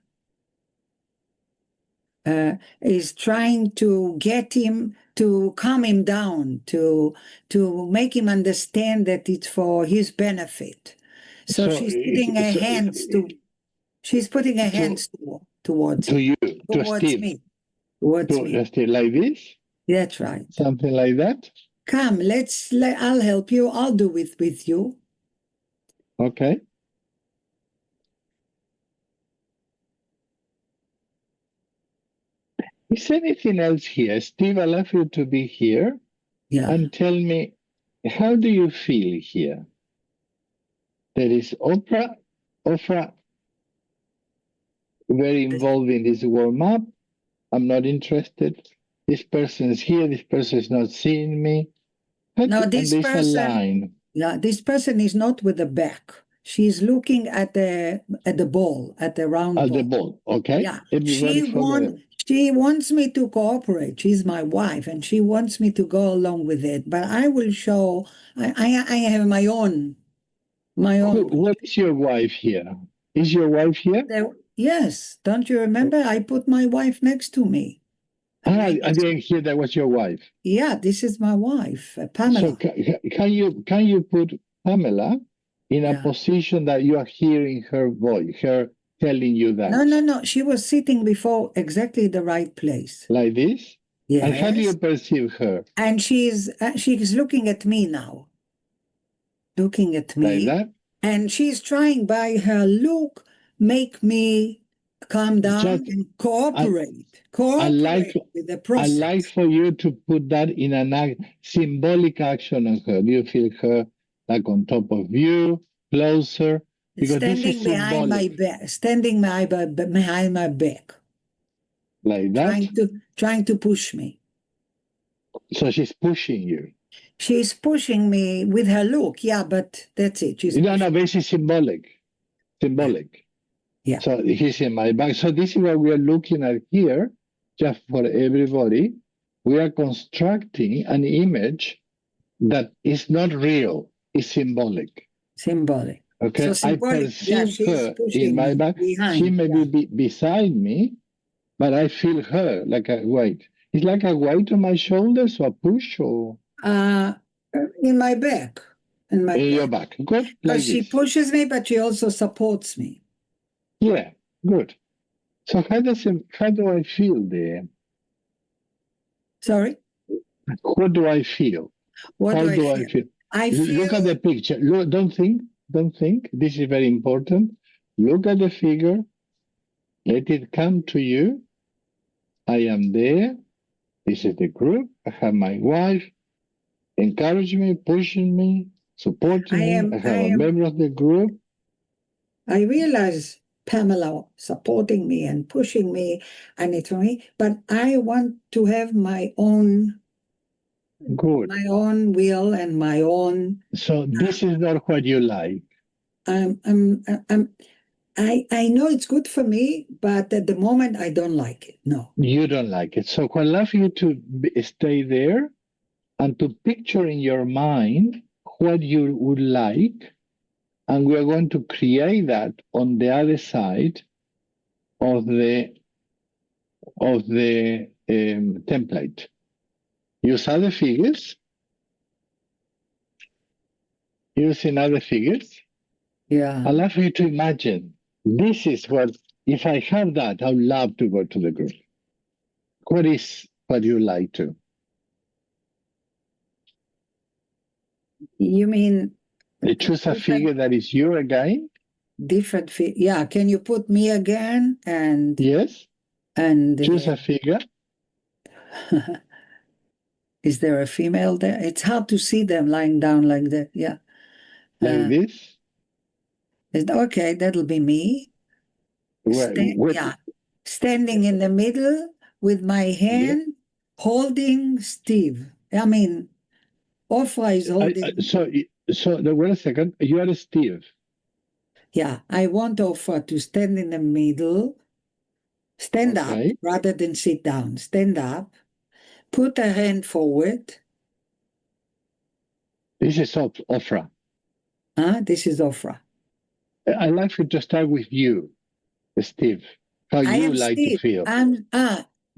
is trying to get him to calm him down, to make him understand that it's for his benefit. So she's putting her hands towards to him, you, to towards Steve, me, towards me. Steve, like this, That's right. something like that. Come, I'll help you. I'll do it with you. Okay. Is anything else here? Steve, I'd love you to be here Yeah. and tell me, how do you feel here? There is Oprah very involved in this warm-up. I'm not interested. This person's here, this person is not seeing me. No, And this there's a person, line. yeah, this person is not with the back. She's looking at the ball, at the round At ball. the ball, okay? Yeah, Everybody follow. she wants me to cooperate. She's my wife, and she wants me to go along with it. But I will show. I have my own. What is your wife here? Is your wife here? Yes, don't you remember? I put my wife next to me. I didn't hear that was your wife. Yeah, this is my wife, Pamela. So can you put Pamela in a position that you are hearing her voice, her telling you that? No. She was sitting before exactly the right place. Like this? Yes. And how do you perceive her? And she's looking at me now. Looking at me. Like that? And she's trying by her look make me calm down and cooperate. With the process. I'd like for you to put that in a symbolic action on her. Do you feel her like on top of you, closer? Because standing this is behind my back. Standing behind my back. Like that? Trying to push me. So she's pushing you. She's pushing me with her look, yeah, but that's it. No, this is symbolic. Symbolic. Yeah. So he's in my back. So this is what we are looking at here, just for everybody. We are constructing an image that is not real, it's symbolic. Symbolic. Okay, so symbolic, I perceive her in my back. Behind, she may be beside me, but I feel her like a weight. It's like a weight on my shoulders, or a push, or in my back. In your back. Good. Like she pushes me, but she also supports me. Yeah, good. So how do I feel there? Sorry? What do I feel? How do I feel? Look at the picture. Look, don't think. This is very important. Look at the figure. Let it come to you. I am there. This is the group. I have my wife encouraging me, pushing me, supporting me. I have a member of the group. I realize Pamela supporting me and pushing me, and it's for me, but I want to have my own will and my own. So this is not what you like. I know it's good for me, but at the moment I don't like it. No. You don't like it. So I'd love you to stay there and to picture in your mind what you would like. And we are going to create that on the other side of the template. Use other figures. Using other figures. Yeah. I'd love you to imagine, this is what, if I have that, I would love to go to the group. What you like to? You mean? Choose a figure that is you again? Different figure. Yeah, can you put me again? And yes. And choose a figure. Is there a female there? It's hard to see them lying down like that. Yeah. Like this? Okay, that'll be me. Yeah. Standing in the middle with my hand holding Steve. I mean, Ofra is holding. Wait a second. You are Steve. Yeah, I want Ofra to stand in the middle, stand up Okay. rather than sit down. Stand up, put a hand forward. This is Ofra. This is Ofra. I'd like you to start with you, Steve. How I you am like Steve. to feel.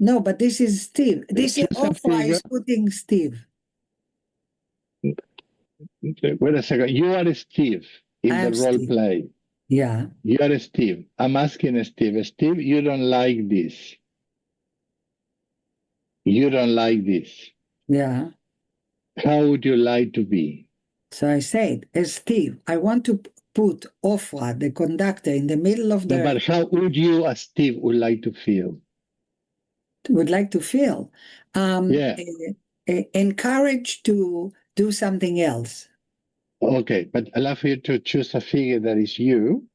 No, but this is Steve. This is Choose a Ofra figure. is putting Steve. Wait a second. You are Steve in I the am role Steve. play. Yeah. You are Steve. I'm asking Steve. Steve, you don't like this. You don't like this. Yeah. How would you like to be? So I said, as Steve, I want to put Ofra, the conductor, in the middle of No, but how would you, as Steve, would like to feel? Would like to feel. Yeah. Encouraged to do something else. Okay, but I'd love for you to choose a figure that is you.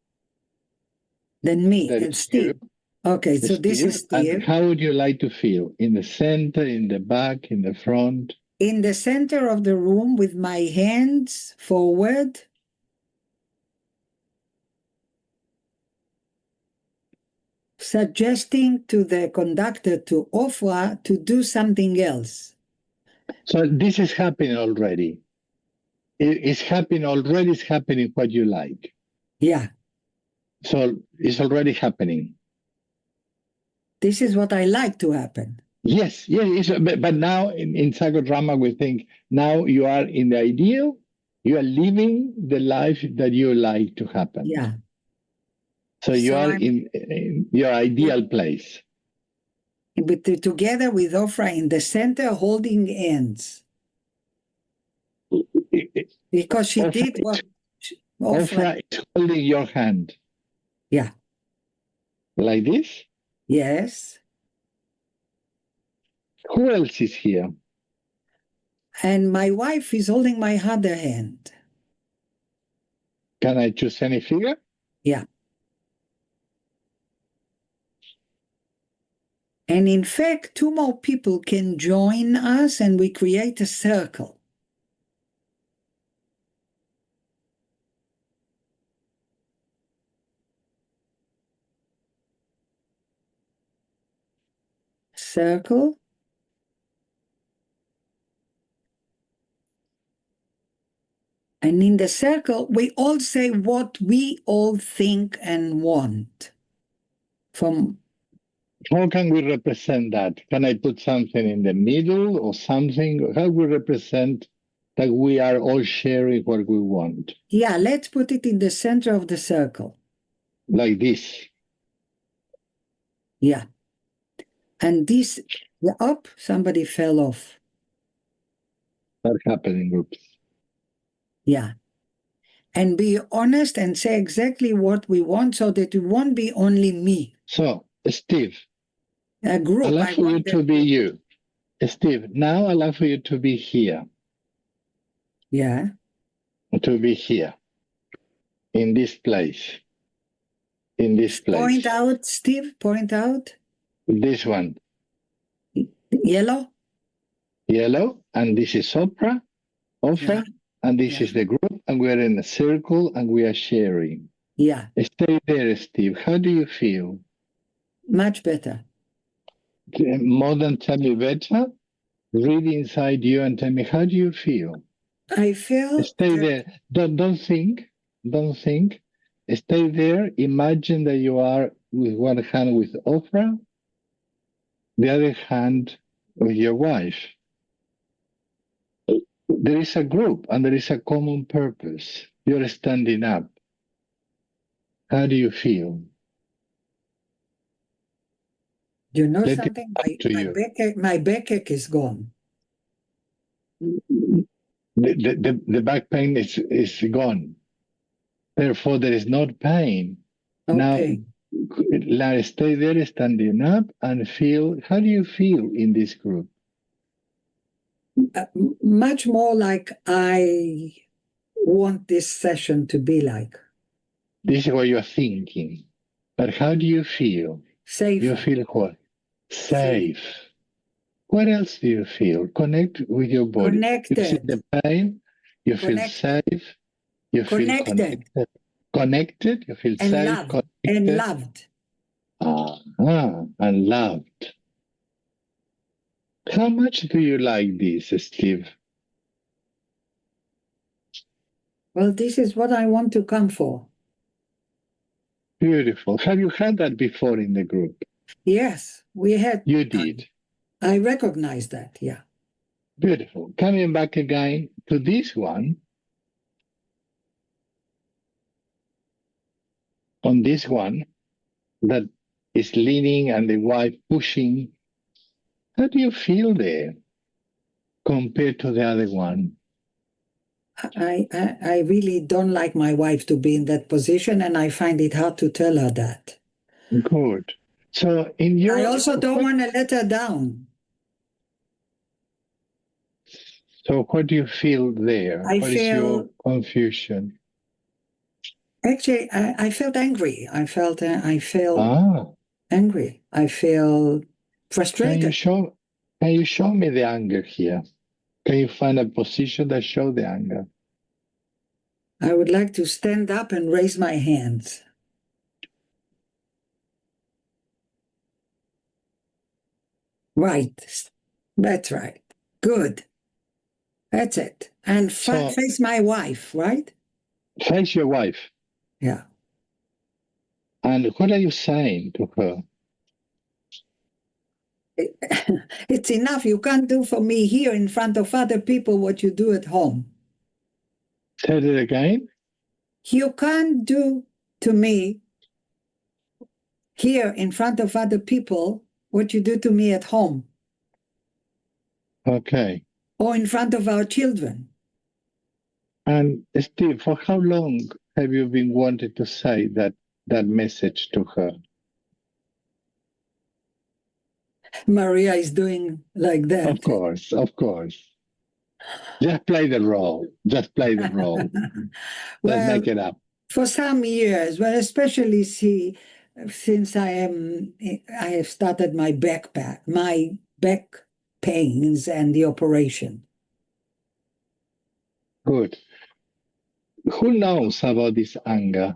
Then me, That and is Steve. you. Okay, so this is Steve. And how would you like to feel? In the center, in the back, in the front? In the center of the room with my hands forward. Suggesting to the conductor, to Ofra, to do something else. So this is happening already. It's happening already. It's happening what you like. Yeah. So it's already happening. This is what I like to happen. Yes, but now in psychodrama, we think now you are in the ideal, you are living the life that you like to happen. Yeah. So you are in your ideal place. But together with Ofra in the center, holding hands. Because she did what Ofra is holding your hand. Yeah. Like this? Yes. Who else is here? And my wife is holding my other hand. Can I choose any figure? Yeah. And in fact, 2 more people can join us and we create a circle. Circle. And in the circle, we all say what we all think and want. How can we represent that? Can I put something in the middle or something? How we represent that we are all sharing what we want? Yeah, let's put it in the center of the circle. Like this. Yeah. And this, somebody fell off. That happens in groups. Yeah. And be honest and say exactly what we want so that it won't be only me. So, Steve, a group. I'd love for you to be you. Steve, now I'd love for you to be here. Yeah. To be here. In this place. In this place. Point out, Steve, point out. This one. Yellow? Yellow. And this is Ofra. Yeah. And this is the group. And we are in a circle and we are sharing. Yeah. Stay there, Steve. How do you feel? Much better. More than tell me better? Read inside you and tell me, how do you feel? I feel... Stay there. Don't think. Don't think. Stay there. Imagine that you are with one hand with Ofra, the other hand with your wife. There is a group and there is a common purpose. You're standing up. How do you feel? You know something? My backache is gone. The back pain is gone. Therefore, there is not pain. Okay. Now, stay there, standing up, and feel. How do you feel in this group? Much more like I want this session to be like. This is what you're thinking. But how do you feel? Safe. You feel what? Safe. What else do you feel? Connect with your body. You see Connected. the pain, you feel Connected. safe, you feel Connected. connected, you feel And safe, loved. connected. And loved. And loved. How much do you like this, Steve? Well, this is what I want to come for. Beautiful. Have you had that before in the group? Yes, we had. You did. I recognize that, yeah. Beautiful. Coming back again to this one. On this one that is leaning and the wife pushing, how do you feel there compared to the other one? I really don't like my wife to be in that position, and I find it hard to tell her that. Good. So in your, I also don't want to let her down. So what do you feel there? What is your confusion? Actually, I felt angry. I felt angry. I feel frustrated. Can you show me the anger here? Can you find a position that shows the anger? I would like to stand up and raise my hands. Right. That's right. Good. That's it. And face my wife, right? Face your wife. Yeah. And what are you saying to her? It's enough. You can't do for me here in front of other people what you do at home. Say it again. You can't do to me here in front of other people what you do to me at home. Okay. Or in front of our children. And Steve, for how long have you been wanting to say that message to her? Maria is doing like that. Of course, of course. Just play the role. Just play the role. Let's make it up. For some years, well, especially since I have started my back pains and the operation. Good. Who knows about this anger?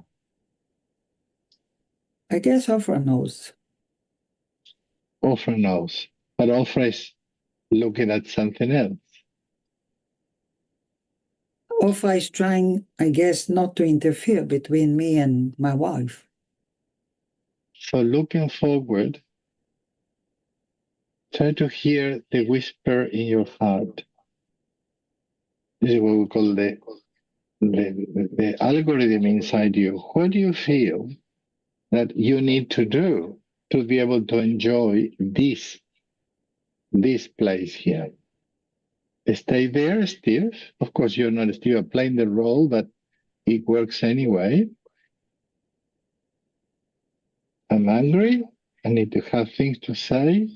I guess Ofra knows. Ofra knows. But Ofra is looking at something else. Ofra is trying, I guess, not to interfere between me and my wife. So looking forward, try to hear the whisper in your heart. This is what we call the algorithm inside you. What do you feel that you need to do to be able to enjoy this place here? Stay there, Steve. Of course, you're not still playing the role, but it works anyway. I'm angry. I need to have things to say.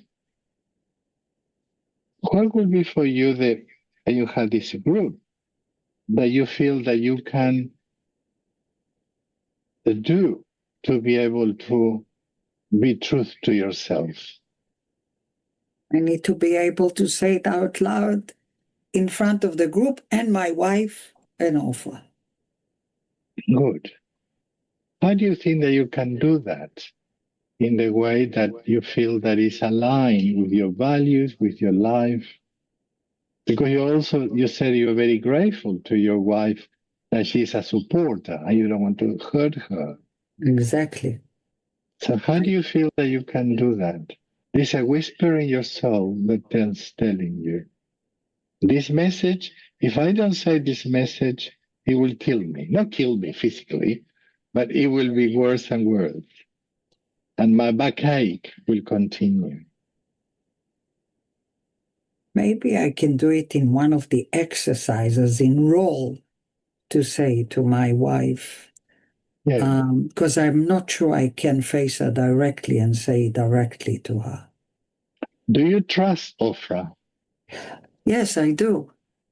What would be for you that you have this group that you feel that you can do to be able to be true to yourself? I need to be able to say it out loud in front of the group and my wife and Ofra. Good. How do you think that you can do that in the way that you feel that is aligned with your values, with your life? Because you said you're very grateful to your wife that she's a supporter and you don't want to hurt her. Exactly. So how do you feel that you can do that? There's a whisper in your soul that's telling you, this message, if I don't say this message, it will kill me. Not kill me physically, but it will be worse and worse. And my backache will continue. Maybe I can do it in one of the exercises in role to say to my wife, because I'm not sure I can face her directly and say directly to her. Do you trust Ofra? Yes, I do.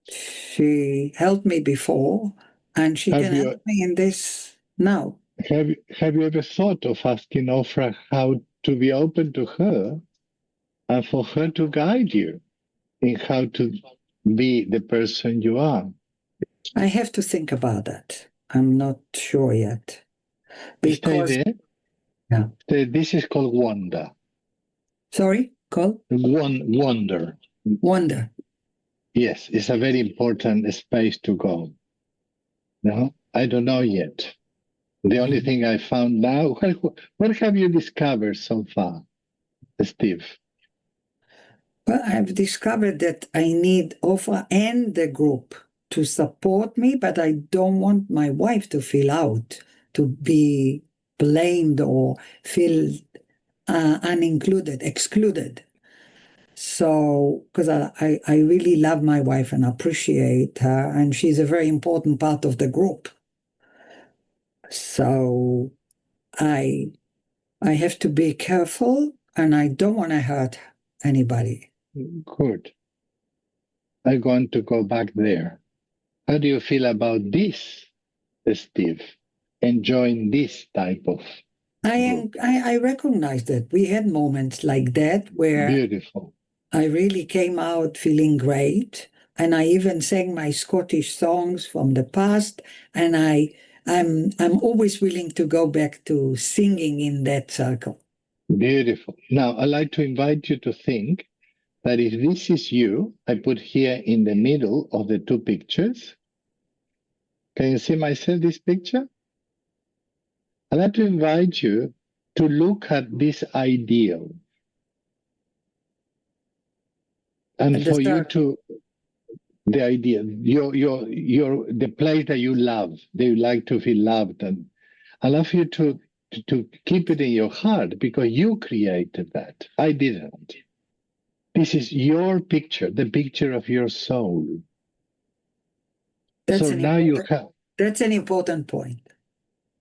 She helped me before, and she can help me in this now. Have you ever thought of asking Ofra how to be open to her and for her to guide you in how to be the person you are. I have to think about that. I'm not sure yet. Stay there. Yeah. This is called wonder. Sorry, call? Wonder. Wonder. Yes, it's a very important space to go. No, I don't know yet. The only thing I found now, what have you discovered so far, Steve? Well, I've discovered that I need Oprah and the group to support me, but I don't want my wife to feel out, to be blamed or feel unincluded, excluded. So, because I really love my wife and appreciate her, and she's a very important part of the group. So I have to be careful, and I don't want to hurt anybody. Good. I'm going to go back there. How do you feel about this, Steve? Enjoying this type of I recognize that we had moments like that where beautiful. I really came out feeling great, and I even sang my Scottish songs from the past, and I'm always willing to go back to singing in that circle. Beautiful. Now, I'd like to invite you to think that if this is you, I put here in the middle of the two pictures. Can you see myself, this picture? I'd like to invite you to look at this ideal. And for you to, the idea, the place that you love, that you like to feel loved, and I love you to keep it in your heart because you created that. I didn't. This is your picture, the picture of your soul. That's so now you have. That's an important point.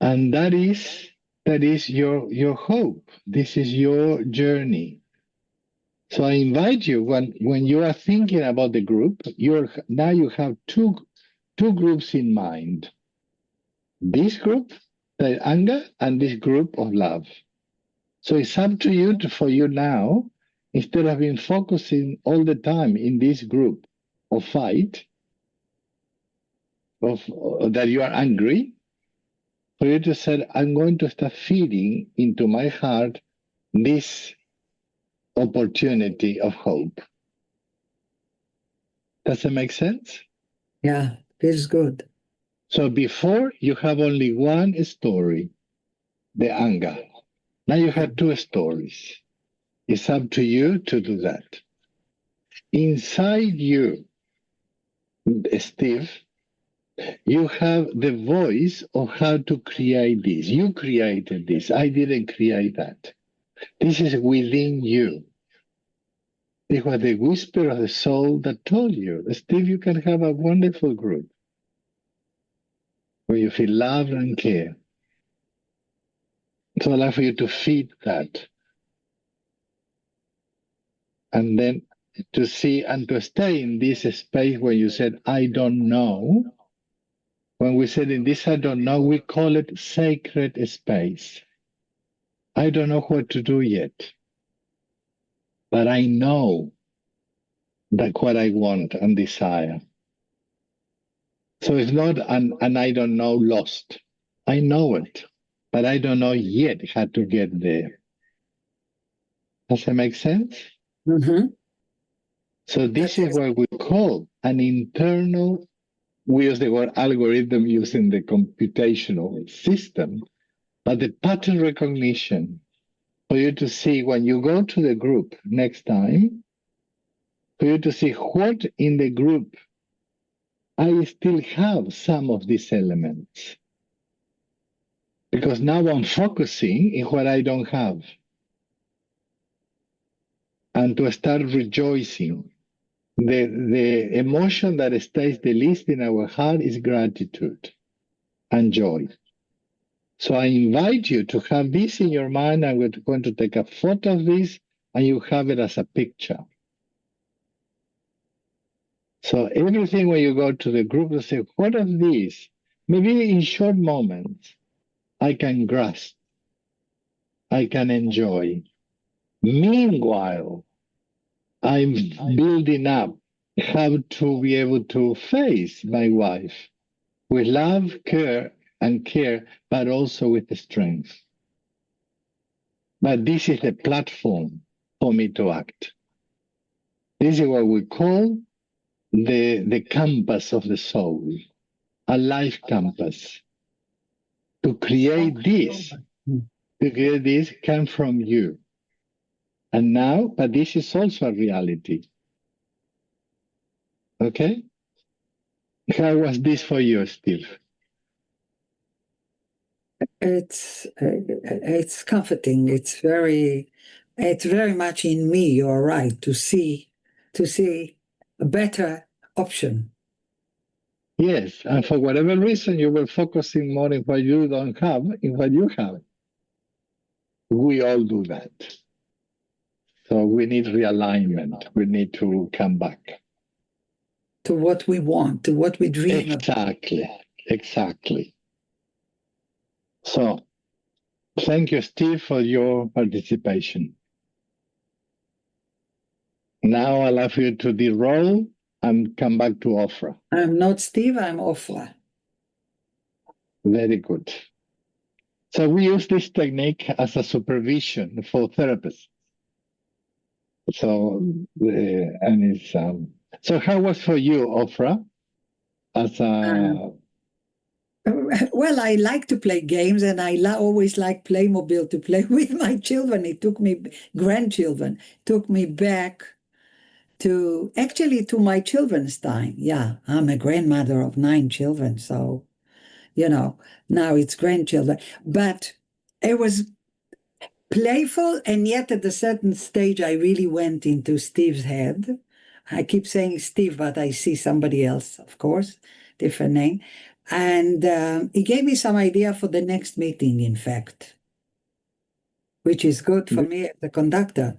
And that is your hope. This is your journey. So I invite you when you are thinking about the group, now you have two groups in mind. This group, the anger, and this group of love. So it's up to you for you now, instead of being focusing all the time in this group of fight, that you are angry, for you to say, I'm going to start feeding into my heart this opportunity of hope. Does it make sense? Yeah, feels good. So before, you have only one story, the anger. Now you have two stories. It's up to you to do that. Inside you, Steve, you have the voice of how to create this. You created this. I didn't create that. This is within you. It was the whisper of the soul that told you, Steve, you can have a wonderful group where you feel loved and care. So I'd like for you to feed that. And then to see and to stay in this space where you said, I don't know. When we said in this, I don't know, we call it sacred space. I don't know what to do yet. But I know that what I want and desire. So it's not an I don't know lost. I know it, but I don't know yet how to get there. Does that make sense? Mm-hmm. So this is what we call an internal, we use the word algorithm using the computational system, but the pattern recognition for you to see when you go to the group next time, for you to see what in the group I still have some of these elements. Because now I'm focusing in what I don't have. And to start rejoicing. The emotion that stays the least in our heart is gratitude and joy. So I invite you to have this in your mind. I'm going to take a photo of this and you have it as a picture. So everything when you go to the group, you say, what of these? Maybe in short moments, I can grasp, I can enjoy. Meanwhile, I'm building up how to be able to face my wife with love, care, but also with the strength. But this is the platform for me to act. This is what we call the compass of the soul, a life compass. To create this came from you. And now, but this is also a reality. Okay? How was this for you, Steve? It's comforting. It's very much in me. You're right, to see a better option. Yes, and for whatever reason, you were focusing more in what you don't have, in what you have. We all do that. So we need realignment. We need to come back to what we want, to what we dream of. Exactly. So thank you, Steve, for your participation. Now I'll allow you to de-roll and come back to Ofra. I'm not Steve, I'm Ofra. Very good. So we use this technique as a supervision for therapists. So, and it's so how was for you, Ofra? As a well, I like to play games, and I always like Playmobil to play with my children. It took me grandchildren, took me back to my children's time. Yeah, I'm a grandmother of 9 children, so now it's grandchildren. But it was playful, and yet at a certain stage, I really went into Steve's head. I keep saying Steve, but I see somebody else, of course, different name. And he gave me some idea for the next meeting, in fact, which is good for me as a conductor.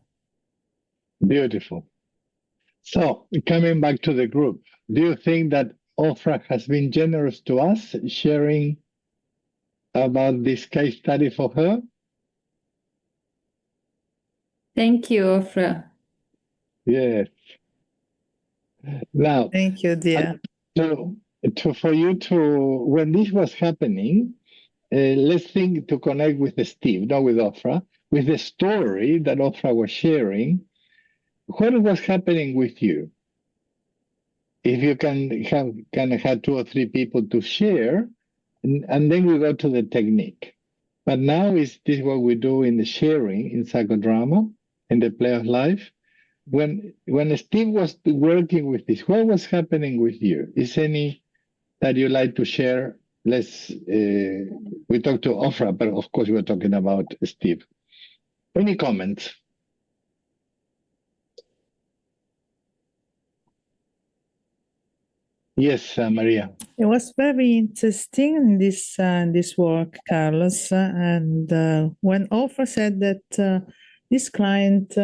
Beautiful. So coming back to the group, do you think that Ofra has been generous to us, sharing about this case study for her? Thank you, Ofra. Yes. Now, thank you, dear. For you to, when this was happening, let's think to connect with Steve, not with Ofra, with the story that Ofra was sharing. What was happening with you? If you can have 2 or 3 people to share, and then we go to the technique. But now is this what we do in the sharing in psychodrama, in the play of life? When Steve was working with this, what was happening with you? Is any that you like to share? We talked to Ofra, but of course we're talking about Steve. Any comments? Yes, Maria. It was very interesting, this work, Carlos. And when Ofra said that this client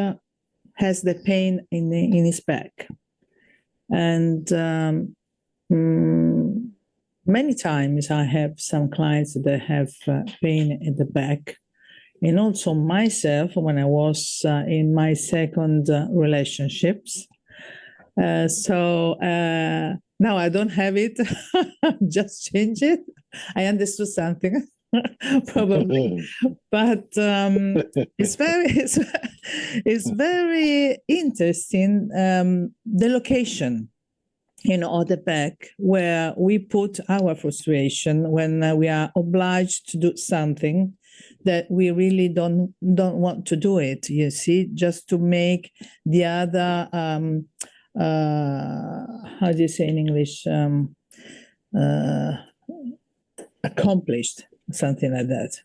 has the pain in his back, and many times I have some clients that have pain in the back, and also myself when I was in my second relationships. Now I don't have it. Just change it. I understood something, probably, but it's very interesting. The location, on the back, where we put our frustration when we are obliged to do something that we really don't want to do it. You see, just to make the other. How do you say in English? Accomplished, something like that.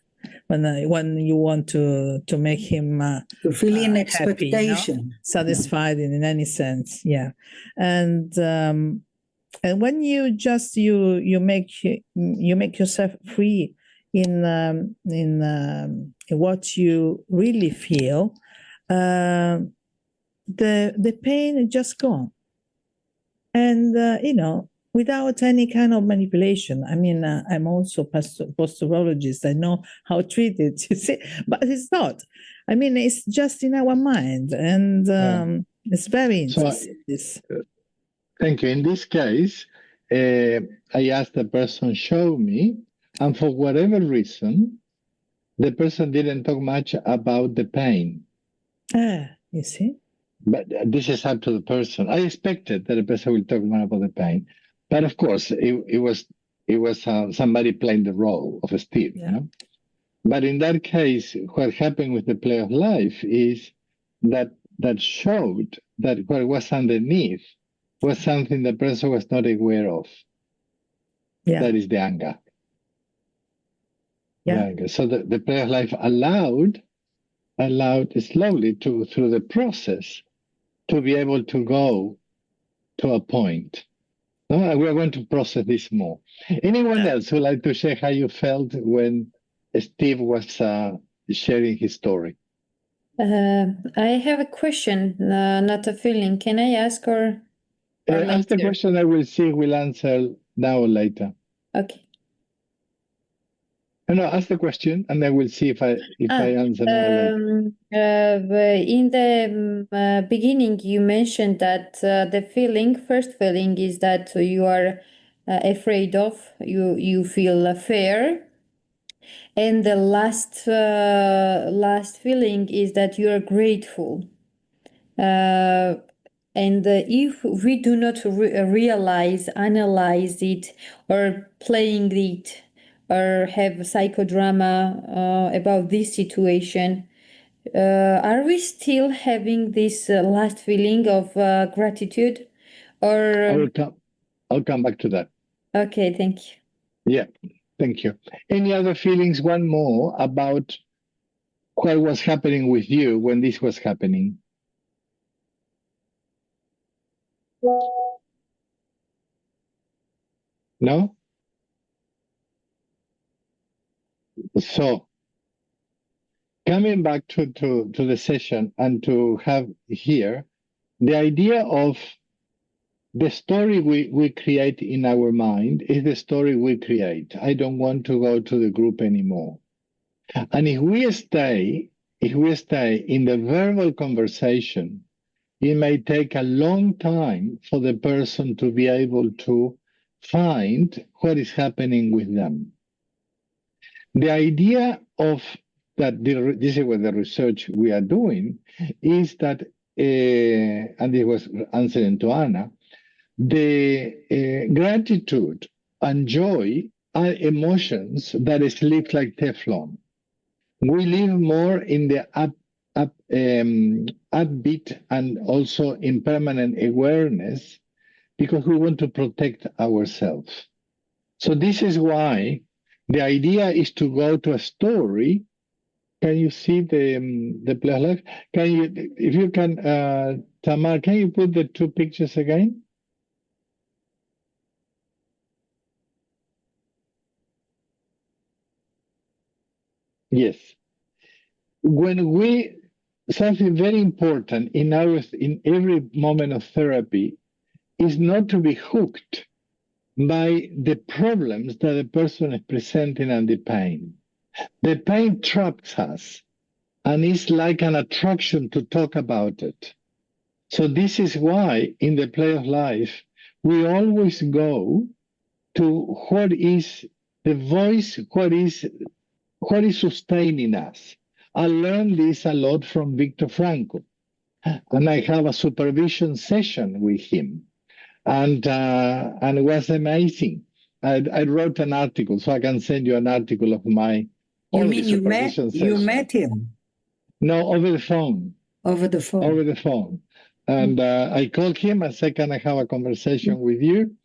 When you want to make him to fill in happy, expectation, satisfied in any sense, yeah. And when you just you make yourself free in what you really feel, the pain is just gone, and without any kind of manipulation. I mean, I'm also posturologist. I know how to treat it, you see, but it's not. I mean, it's just in our mind, and It's very So, interesting. This. thank you. In this case, I asked the person, show me, and for whatever reason, the person didn't talk much about the pain. You see? But this is up to the person. I expected that the person will talk more about the pain, but of course, it was somebody playing the role of Steve. Yeah. You know? But in that case, what happened with the play of life is that showed that what was underneath was something the person was not aware of. Yeah. That is the anger. Yeah. The anger. So the play of life allowed slowly through the process to be able to go to a point. No, we're going to process this more. Anyone else would like to share how you felt when Steve was sharing his story? I have a question, not a feeling. Can I ask or Ask the later? question. I will see. We'll answer now or later. Okay. No, ask the question, and then we'll see if I answer now or later. In the beginning, you mentioned that the first feeling is that you are afraid of, you feel fear, and the last feeling is that you are grateful. And if we do not realize, analyze it, or playing it, or have psychodrama about this situation, are we still having this last feeling of gratitude? Or I'll come back to that. okay, thank you. Yeah, thank you. Any other feelings? One more about what was happening with you when this was happening. No? So, coming back to the session and to have here, the idea of the story we create in our mind is the story we create. I don't want to go to the group anymore. And if we stay in the verbal conversation, it may take a long time for the person to be able to find what is happening with them. The idea of that, this is what the research we are doing, is that, and it was answering to Anna, the gratitude and joy are emotions that sleep like Teflon. We live more in the upbeat and also in permanent awareness because we want to protect ourselves. So this is why the idea is to go to a story. Can you see the play of life? Can you, if you can, Tamar, can you put the two pictures again? Yes. When something very important in every moment of therapy is not to be hooked by the problems that the person is presenting and the pain. The pain traps us and it's like an attraction to talk about it. So this is why in the play of life, we always go to what is the voice, what is sustaining us. I learned this a lot from Viktor Frankl, and I have a supervision session with him, and it was amazing. I wrote an article, so I can send you an article of my supervision session. You met him? No, over the phone. Over the phone. Over the phone. And I called him and said, "Can I have a conversation with you?"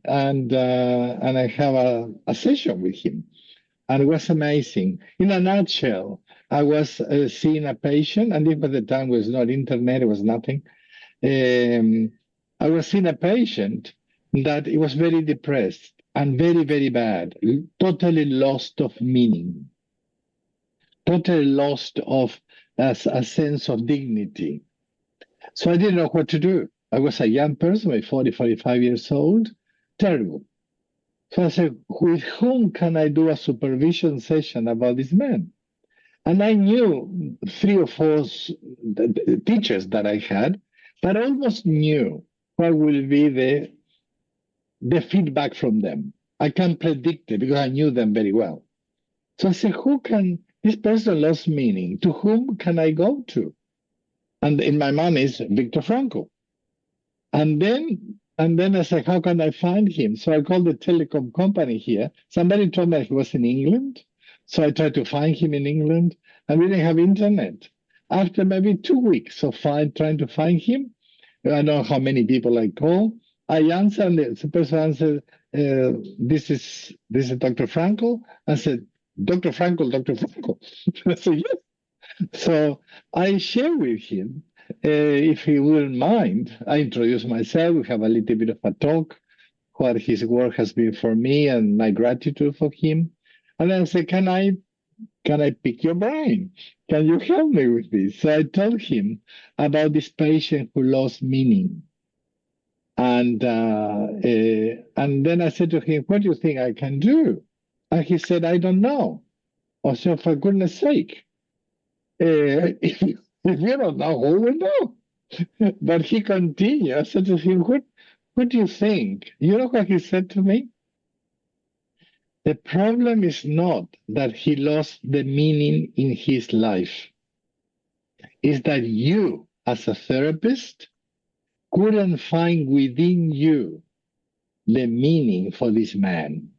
And I have a session with him. And it was amazing. In a nutshell, I was seeing a patient, and this by the time was not internet, it was nothing. I was seeing a patient that it was very depressed and very, very bad, totally lost of meaning, totally lost of a sense of dignity. So I didn't know what to do. I was a young person, like 40, 45 years old, terrible. So I said, with whom can I do a supervision session about this man? And I knew 3 or 4 teachers that I had but I almost knew what will be the feedback from them. I can't predict it because I knew them very well. So I said, this person lost meaning. To whom can I go to? And in my mind is Viktor Frankl. And then I said, how can I find him? So I called the telecom company here. Somebody told me he was in England. So I tried to find him in England. And we didn't have internet. After maybe 2 weeks of trying to find him, I don't know how many people I called. I answered, and the person answered, this is Dr. Frankl. I said, Dr. Frankl, Dr. Frankl. I said, yes. So I share with him, if he wouldn't mind, I introduce myself. We have a little bit of a talk, what his work has been for me and my gratitude for him. And then I said, can I pick your brain? Can you help me with this? So I told him about this patient who lost meaning. And then I said to him, what do you think I can do? And he said, I don't know. I said, for goodness sake, if you don't know, who will know? But he continued. I said to him, what do you think? You know what he said to me? The problem is not that he lost the meaning in his life. It's that you, as a therapist, couldn't find within you the meaning for this man.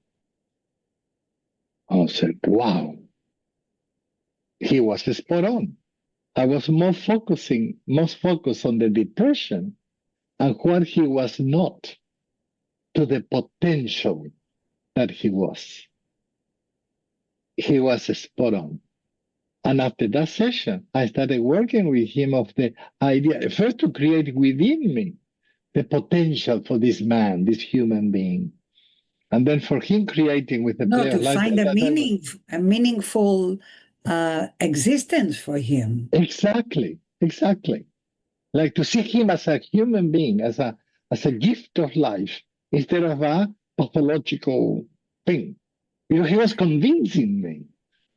I said, wow. He was spot on. I was most focused on the depression and what he was not, to the potential that he was. He was spot on. And after that session, I started working with him of the idea, first to create within me the potential for this man, this human being. And then for him creating with the player to find a meaningful existence for him. Exactly. Like to see him as a human being, as a gift of life, instead of a pathological thing. You know, he was convincing me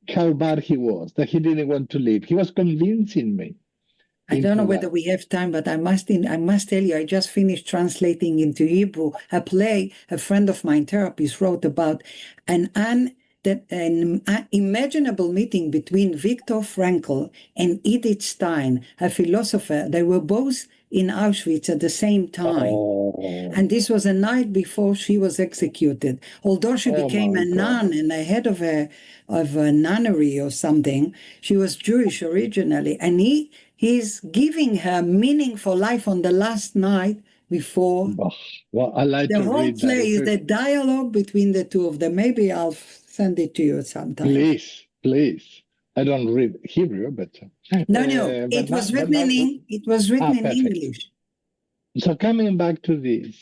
how bad he was, that he didn't want to live. He was convincing me. I don't know whether we have time, but I must tell you, I just finished translating into Hebrew a play a friend of mine, therapist, wrote about an imaginable meeting between Viktor Frankl and Edith Stein, a philosopher. They were both in Auschwitz at the same time. And this was a night before she was executed. Although she became a nun and the head of a nunnery or something, she was Jewish originally. And he's giving her meaning for life on the last night before. Well, I like the to whole read play that. is the dialogue between the two of them. Maybe I'll send it to you sometime. Please. I don't read Hebrew, but no. It was written in English. So coming back to this,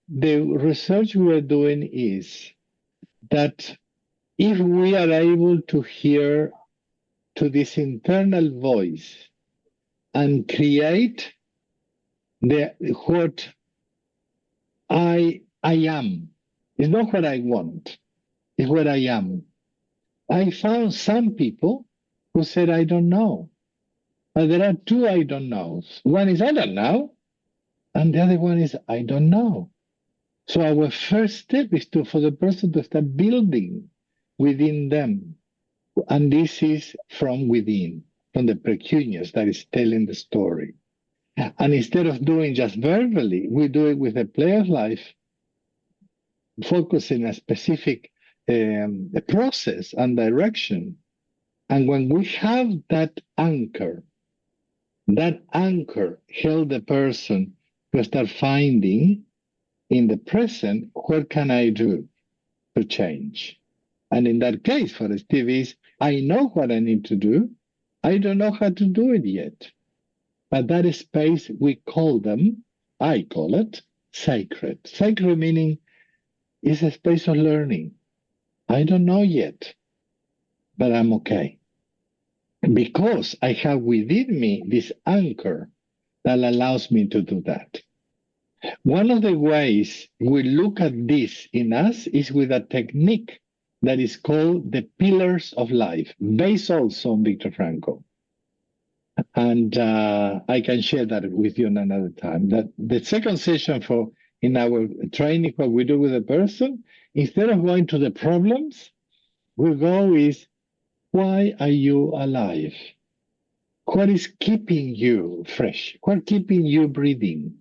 the research we are doing is that if we are able to hear to this internal voice and create what I am, it's not what I want, it's what I am. I found some people who said, I don't know. But there are two I don't knows. One is I don't know, and the other one is I don't know. So our first step is for the person to start building within them. And this is from within, from the precuneus that is telling the story. And instead of doing just verbally, we do it with a play of life, focusing a specific process and direction. And when we have that anchor helps the person to start finding in the present, what can I do to change? And in that case, for Steve, is I know what I need to do. I don't know how to do it yet. But that space, I call it sacred. Sacred meaning is a space of learning. I don't know yet, but I'm okay. Because I have within me this anchor that allows me to do that. One of the ways we look at this in us is with a technique that is called the pillars of life, based also on Viktor Frankl. And I can share that with you another time. That the second session in our training, what we do with a person, instead of going to the problems, we go is, why are you alive? What is keeping you fresh? What keeping you breathing?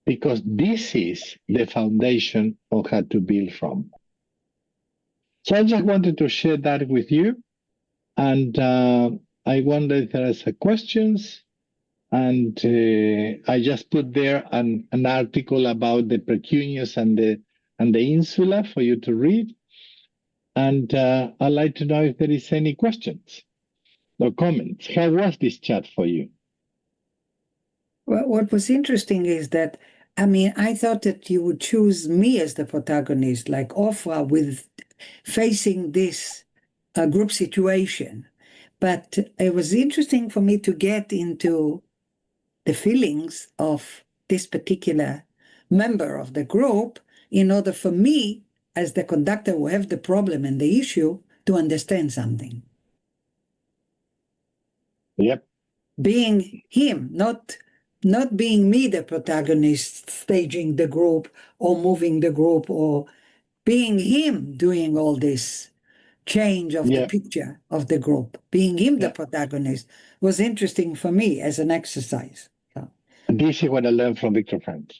Because this is the foundation of how to build from. So I just wanted to share that with you. And I wonder if there are some questions. And I just put there an article about the precuneus and the insula for you to read. And I'd like to know if there is any questions or comments. How was this chat for you? Well, what was interesting is that, I mean, I thought that you would choose me as the protagonist, like Ofra, with facing this group situation. But it was interesting for me to get into the feelings of this particular member of the group in order for me, as the conductor who have the problem and the issue, to understand something. Yep. Being him, not being me, the protagonist, staging the group or moving the group, or being him doing all this change of the picture of the group. Being him the protagonist was interesting for me as an exercise. So. This is what I learned from Viktor Frankl.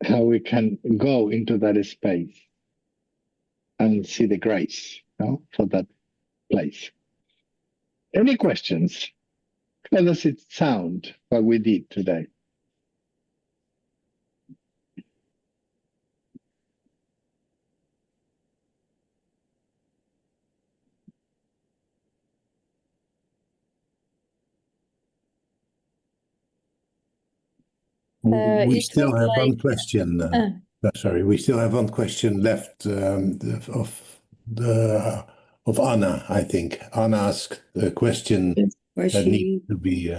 How we can go into that space and see the grace, for that place. Any questions? How does it sound, what we did today? We still have one question. Sorry, we still have one question left of Anna, I think. Anna asked a question that needs to be...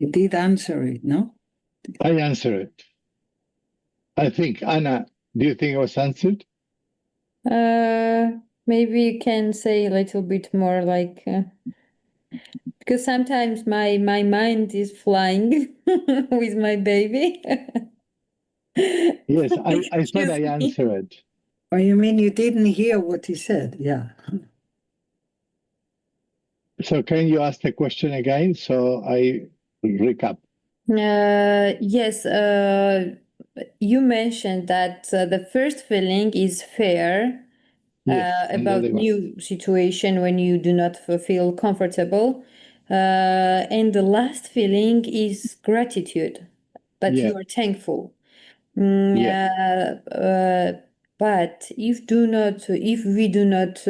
You did answer it, no? I answer it. I think, Anna, do you think it was answered? Maybe you can say a little bit more, like... because sometimes my mind is flying with my baby. Yes, I thought I answered. Oh, you mean you didn't hear what he said? Yeah. So can you ask the question again so I recap? Yes, you mentioned that the first feeling is fear about new situation when you do not feel comfortable. And the last feeling is gratitude, that you are thankful. But if we do not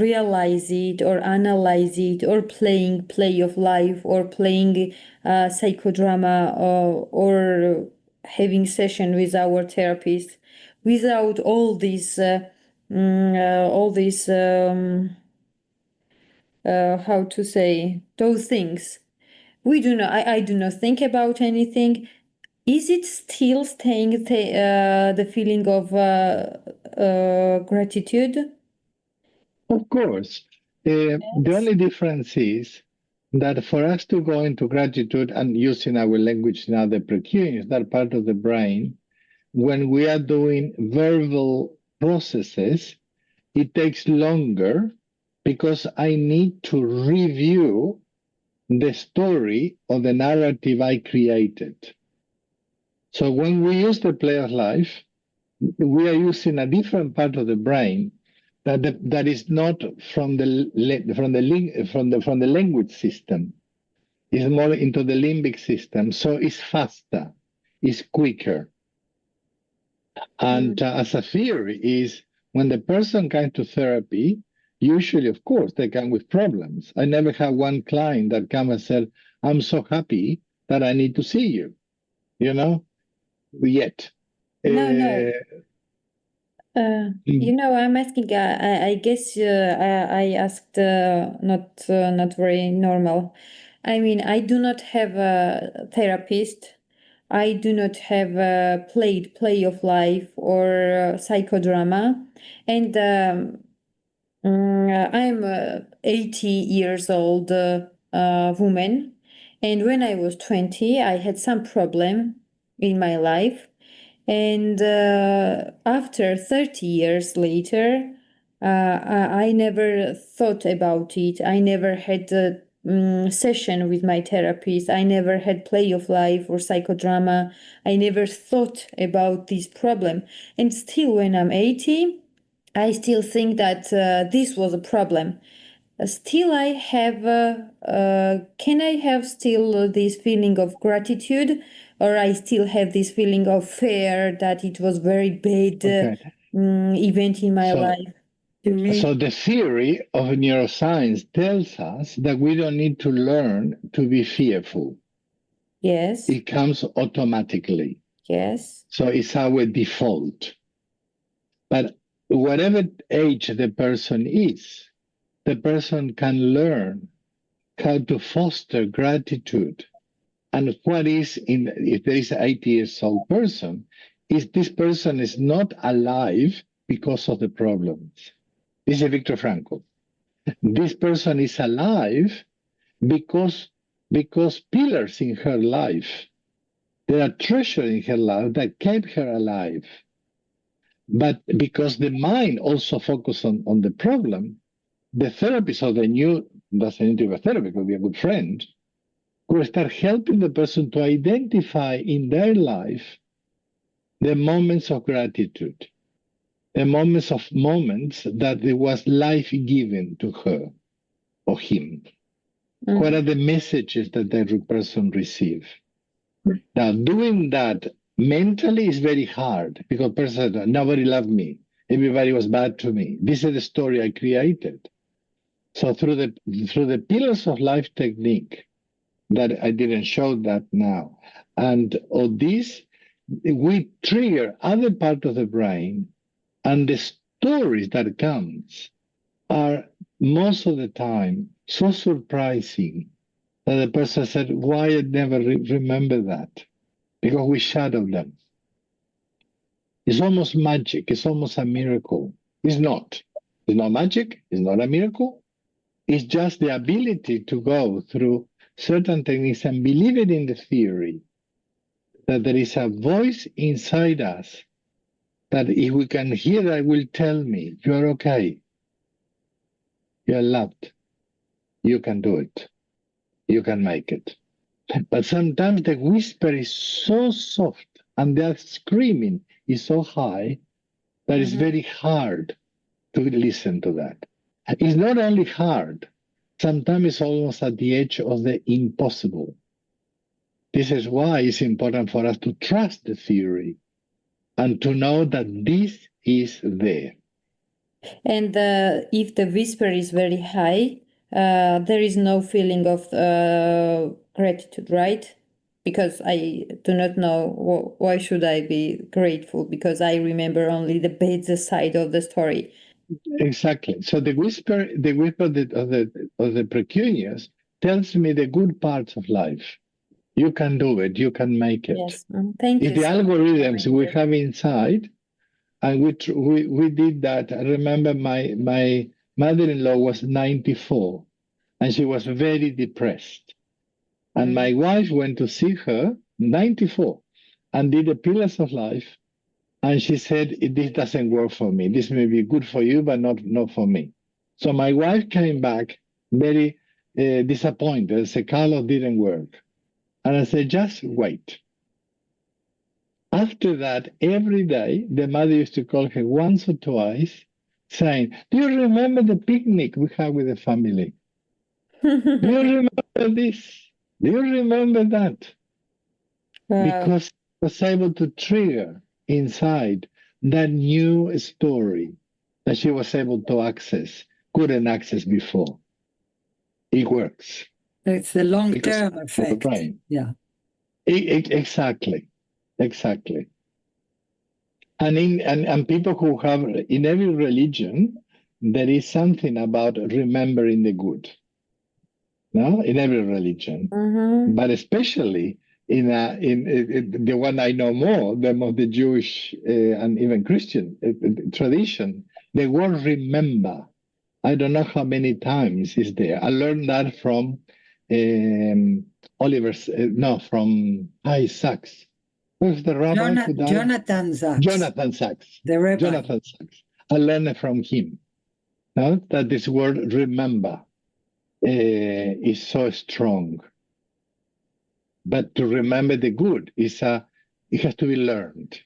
realize it or analyze it, or play of life, or playing psychodrama, or having session with our therapist, without all these how to say, those things, we do not. I do not think about anything. Is it still staying the feeling of gratitude? Of course. The only difference is that for us to go into gratitude and using our language now, the precuneus, that part of the brain, when we are doing verbal processes, it takes longer because I need to review the story or the narrative I created. So when we use the play of life, we are using a different part of the brain that is not from the language system. It's more into the limbic system, so it's faster, it's quicker. And as a theory is when the person comes to therapy, usually, of course, they come with problems. I never had one client that came and said, "I'm so happy that I need to see you," yet. No. I'm asking. I guess I asked not very normal. I mean, I do not have a therapist. I do not have play of life or psychodrama, and I'm a 80 years old woman, and when I was 20, I had some problem in my life, and after 30 years later, I never thought about it. I never had a session with my therapist. I never had play of life or psychodrama. I never thought about this problem, and still, when I'm 80. I still think that this was a problem. Still, I have. Can I have still this feeling of gratitude, or I still have this feeling of fear that it was very bad Okay. event in my So, life? You mean so the theory of neuroscience tells us that we don't need to learn to be fearful. Yes. It comes automatically. Yes. So it's our default. But whatever age the person is, the person can learn how to foster gratitude. And what is if there is an 80 years old person, is this person is not alive because of the problems. This is Viktor Frankl. This person is alive because pillars in her life, there are treasures in her life that kept her alive. But because the mind also focuses on the problem, the therapist or the new doesn't need to be a therapist, could be a good friend, could start helping the person to identify in their life the moments of gratitude, the moments that there was life given to her or him. What are the messages that the person receives? Now, doing that mentally is very hard because person said, nobody loved me. Everybody was bad to me. This is the story I created. So through the pillars of life technique, that I didn't show that now, and all this, we trigger other part of the brain, and the stories that comes are most of the time so surprising that the person said, why I never remember that? Because we shadow them. It's almost magic. It's almost a miracle. It's not. It's not magic. It's not a miracle. It's just the ability to go through certain techniques and believe it in the theory that there is a voice inside us that if we can hear that will tell me, you are okay. You are loved. You can do it. You can make it. But sometimes the whisper is so soft and that screaming is so high that it's very hard to listen to that. It's not only hard, sometimes it's almost at the edge of the impossible. This is why it's important for us to trust the theory and to know that this is there. And if the whisper is very high, there is no feeling of gratitude, right? Because I do not know why should I be grateful, because I remember only the bad side of the story. Exactly. So the whisper of the precuneus tells me the good parts of life. You can do it. You can make it. Yes. Thank you. It's the algorithms we have inside, and we did that. I remember my mother-in-law was 94, and she was very depressed. And my wife went to see her, 94, and did the pillars of life. And she said, this doesn't work for me. This may be good for you, but not for me. So my wife came back very disappointed. I said, Carlos didn't work. And I said, just wait. After that, every day, the mother used to call her once or twice, saying, do you remember the picnic we had with the family? Do you remember this? Do you remember that? Because I was able to trigger inside that new story that she was able to access, couldn't access before. It works. it's the long-term effect? Right. Yeah. Exactly. And people who have, in every religion, there is something about remembering the good. No, in every religion, but especially in the one I know more, the Jewish and even Christian tradition, the word remember I don't know how many times is there. I learned that from from Sachs. Who's the rabbi who died? Jonathan Sachs. Jonathan Sachs. The rabbi. Jonathan Sachs. I learned from him that this word remember is so strong. But to remember the good it has to be learned.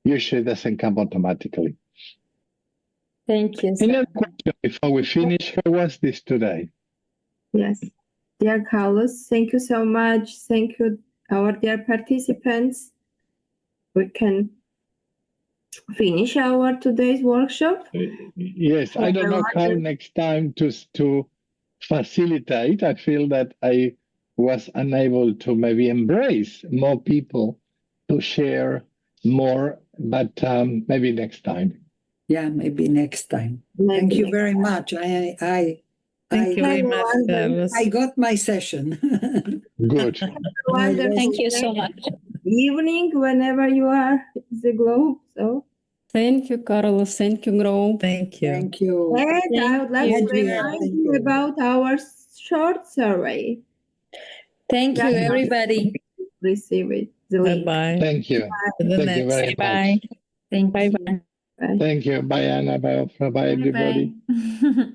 Usually it doesn't come automatically. Thank you. Any other question before we finish? How was this today? Yes. Dear Carlos, thank you so much. Thank you, our dear participants. We can finish our today's workshop. Yes, I don't know how next time to facilitate. I feel that I was unable to maybe embrace more people to share more, but maybe next time. Yeah, maybe next time. Maybe Thank you next very much. Thank you very much, Carlos. I got my session. Good. Wonderful. Thank you so much. Evening, whenever you are in the globe. So, Thank you, Carlos. Thank you, Gro. Thank you. Thank you. and I would like to Adrian, remind thank you you. about our short survey. Thank you, Yeah. everybody. Receive it. The link. Bye-bye. Thank you. To the Thank you next. very Bye. much. Thank Bye you. bye. Bye. Thank you. Bye, Anna. Bye, bye everybody. Bye.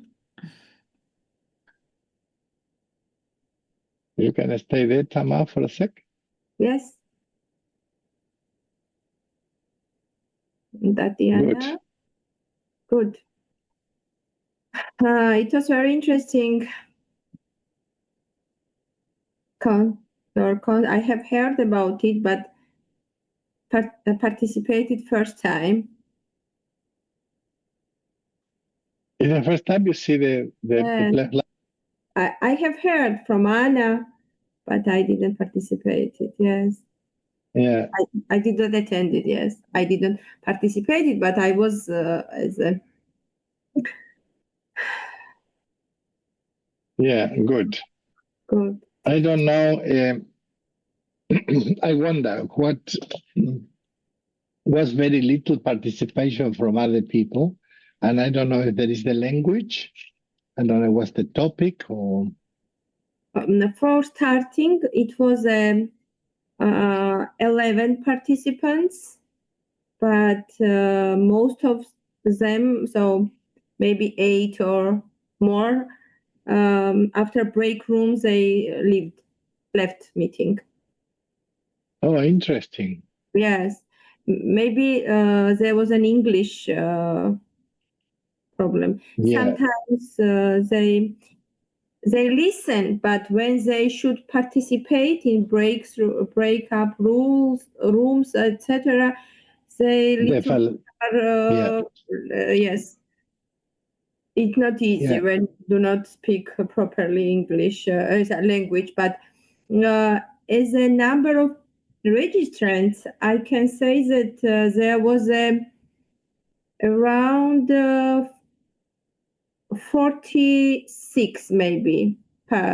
You can stay there, Tama, for a sec. Yes. Tatiana. Good. It was very interesting. I have heard about it, but participated first time. It's the first time you see the left line. I have heard from Anna, but I didn't participate it. Yes. Yeah. I did not attend it. Yes. I didn't participate it, but I was as a Yeah, good. good. I don't know. I wonder what was very little participation from other people. And I don't know if there is the language. I don't know what's the topic or. For starting, it was 11 participants, but most of them, so maybe 8 or more, after break rooms, they left meeting. Oh, interesting. Yes, maybe there was an English problem. Yeah. Sometimes they listen, but when they should participate in breakup rooms, etc., they yes. It's not easy when you do not speak properly English as a language, but as a number of registrants, I can say that there was around 46 maybe per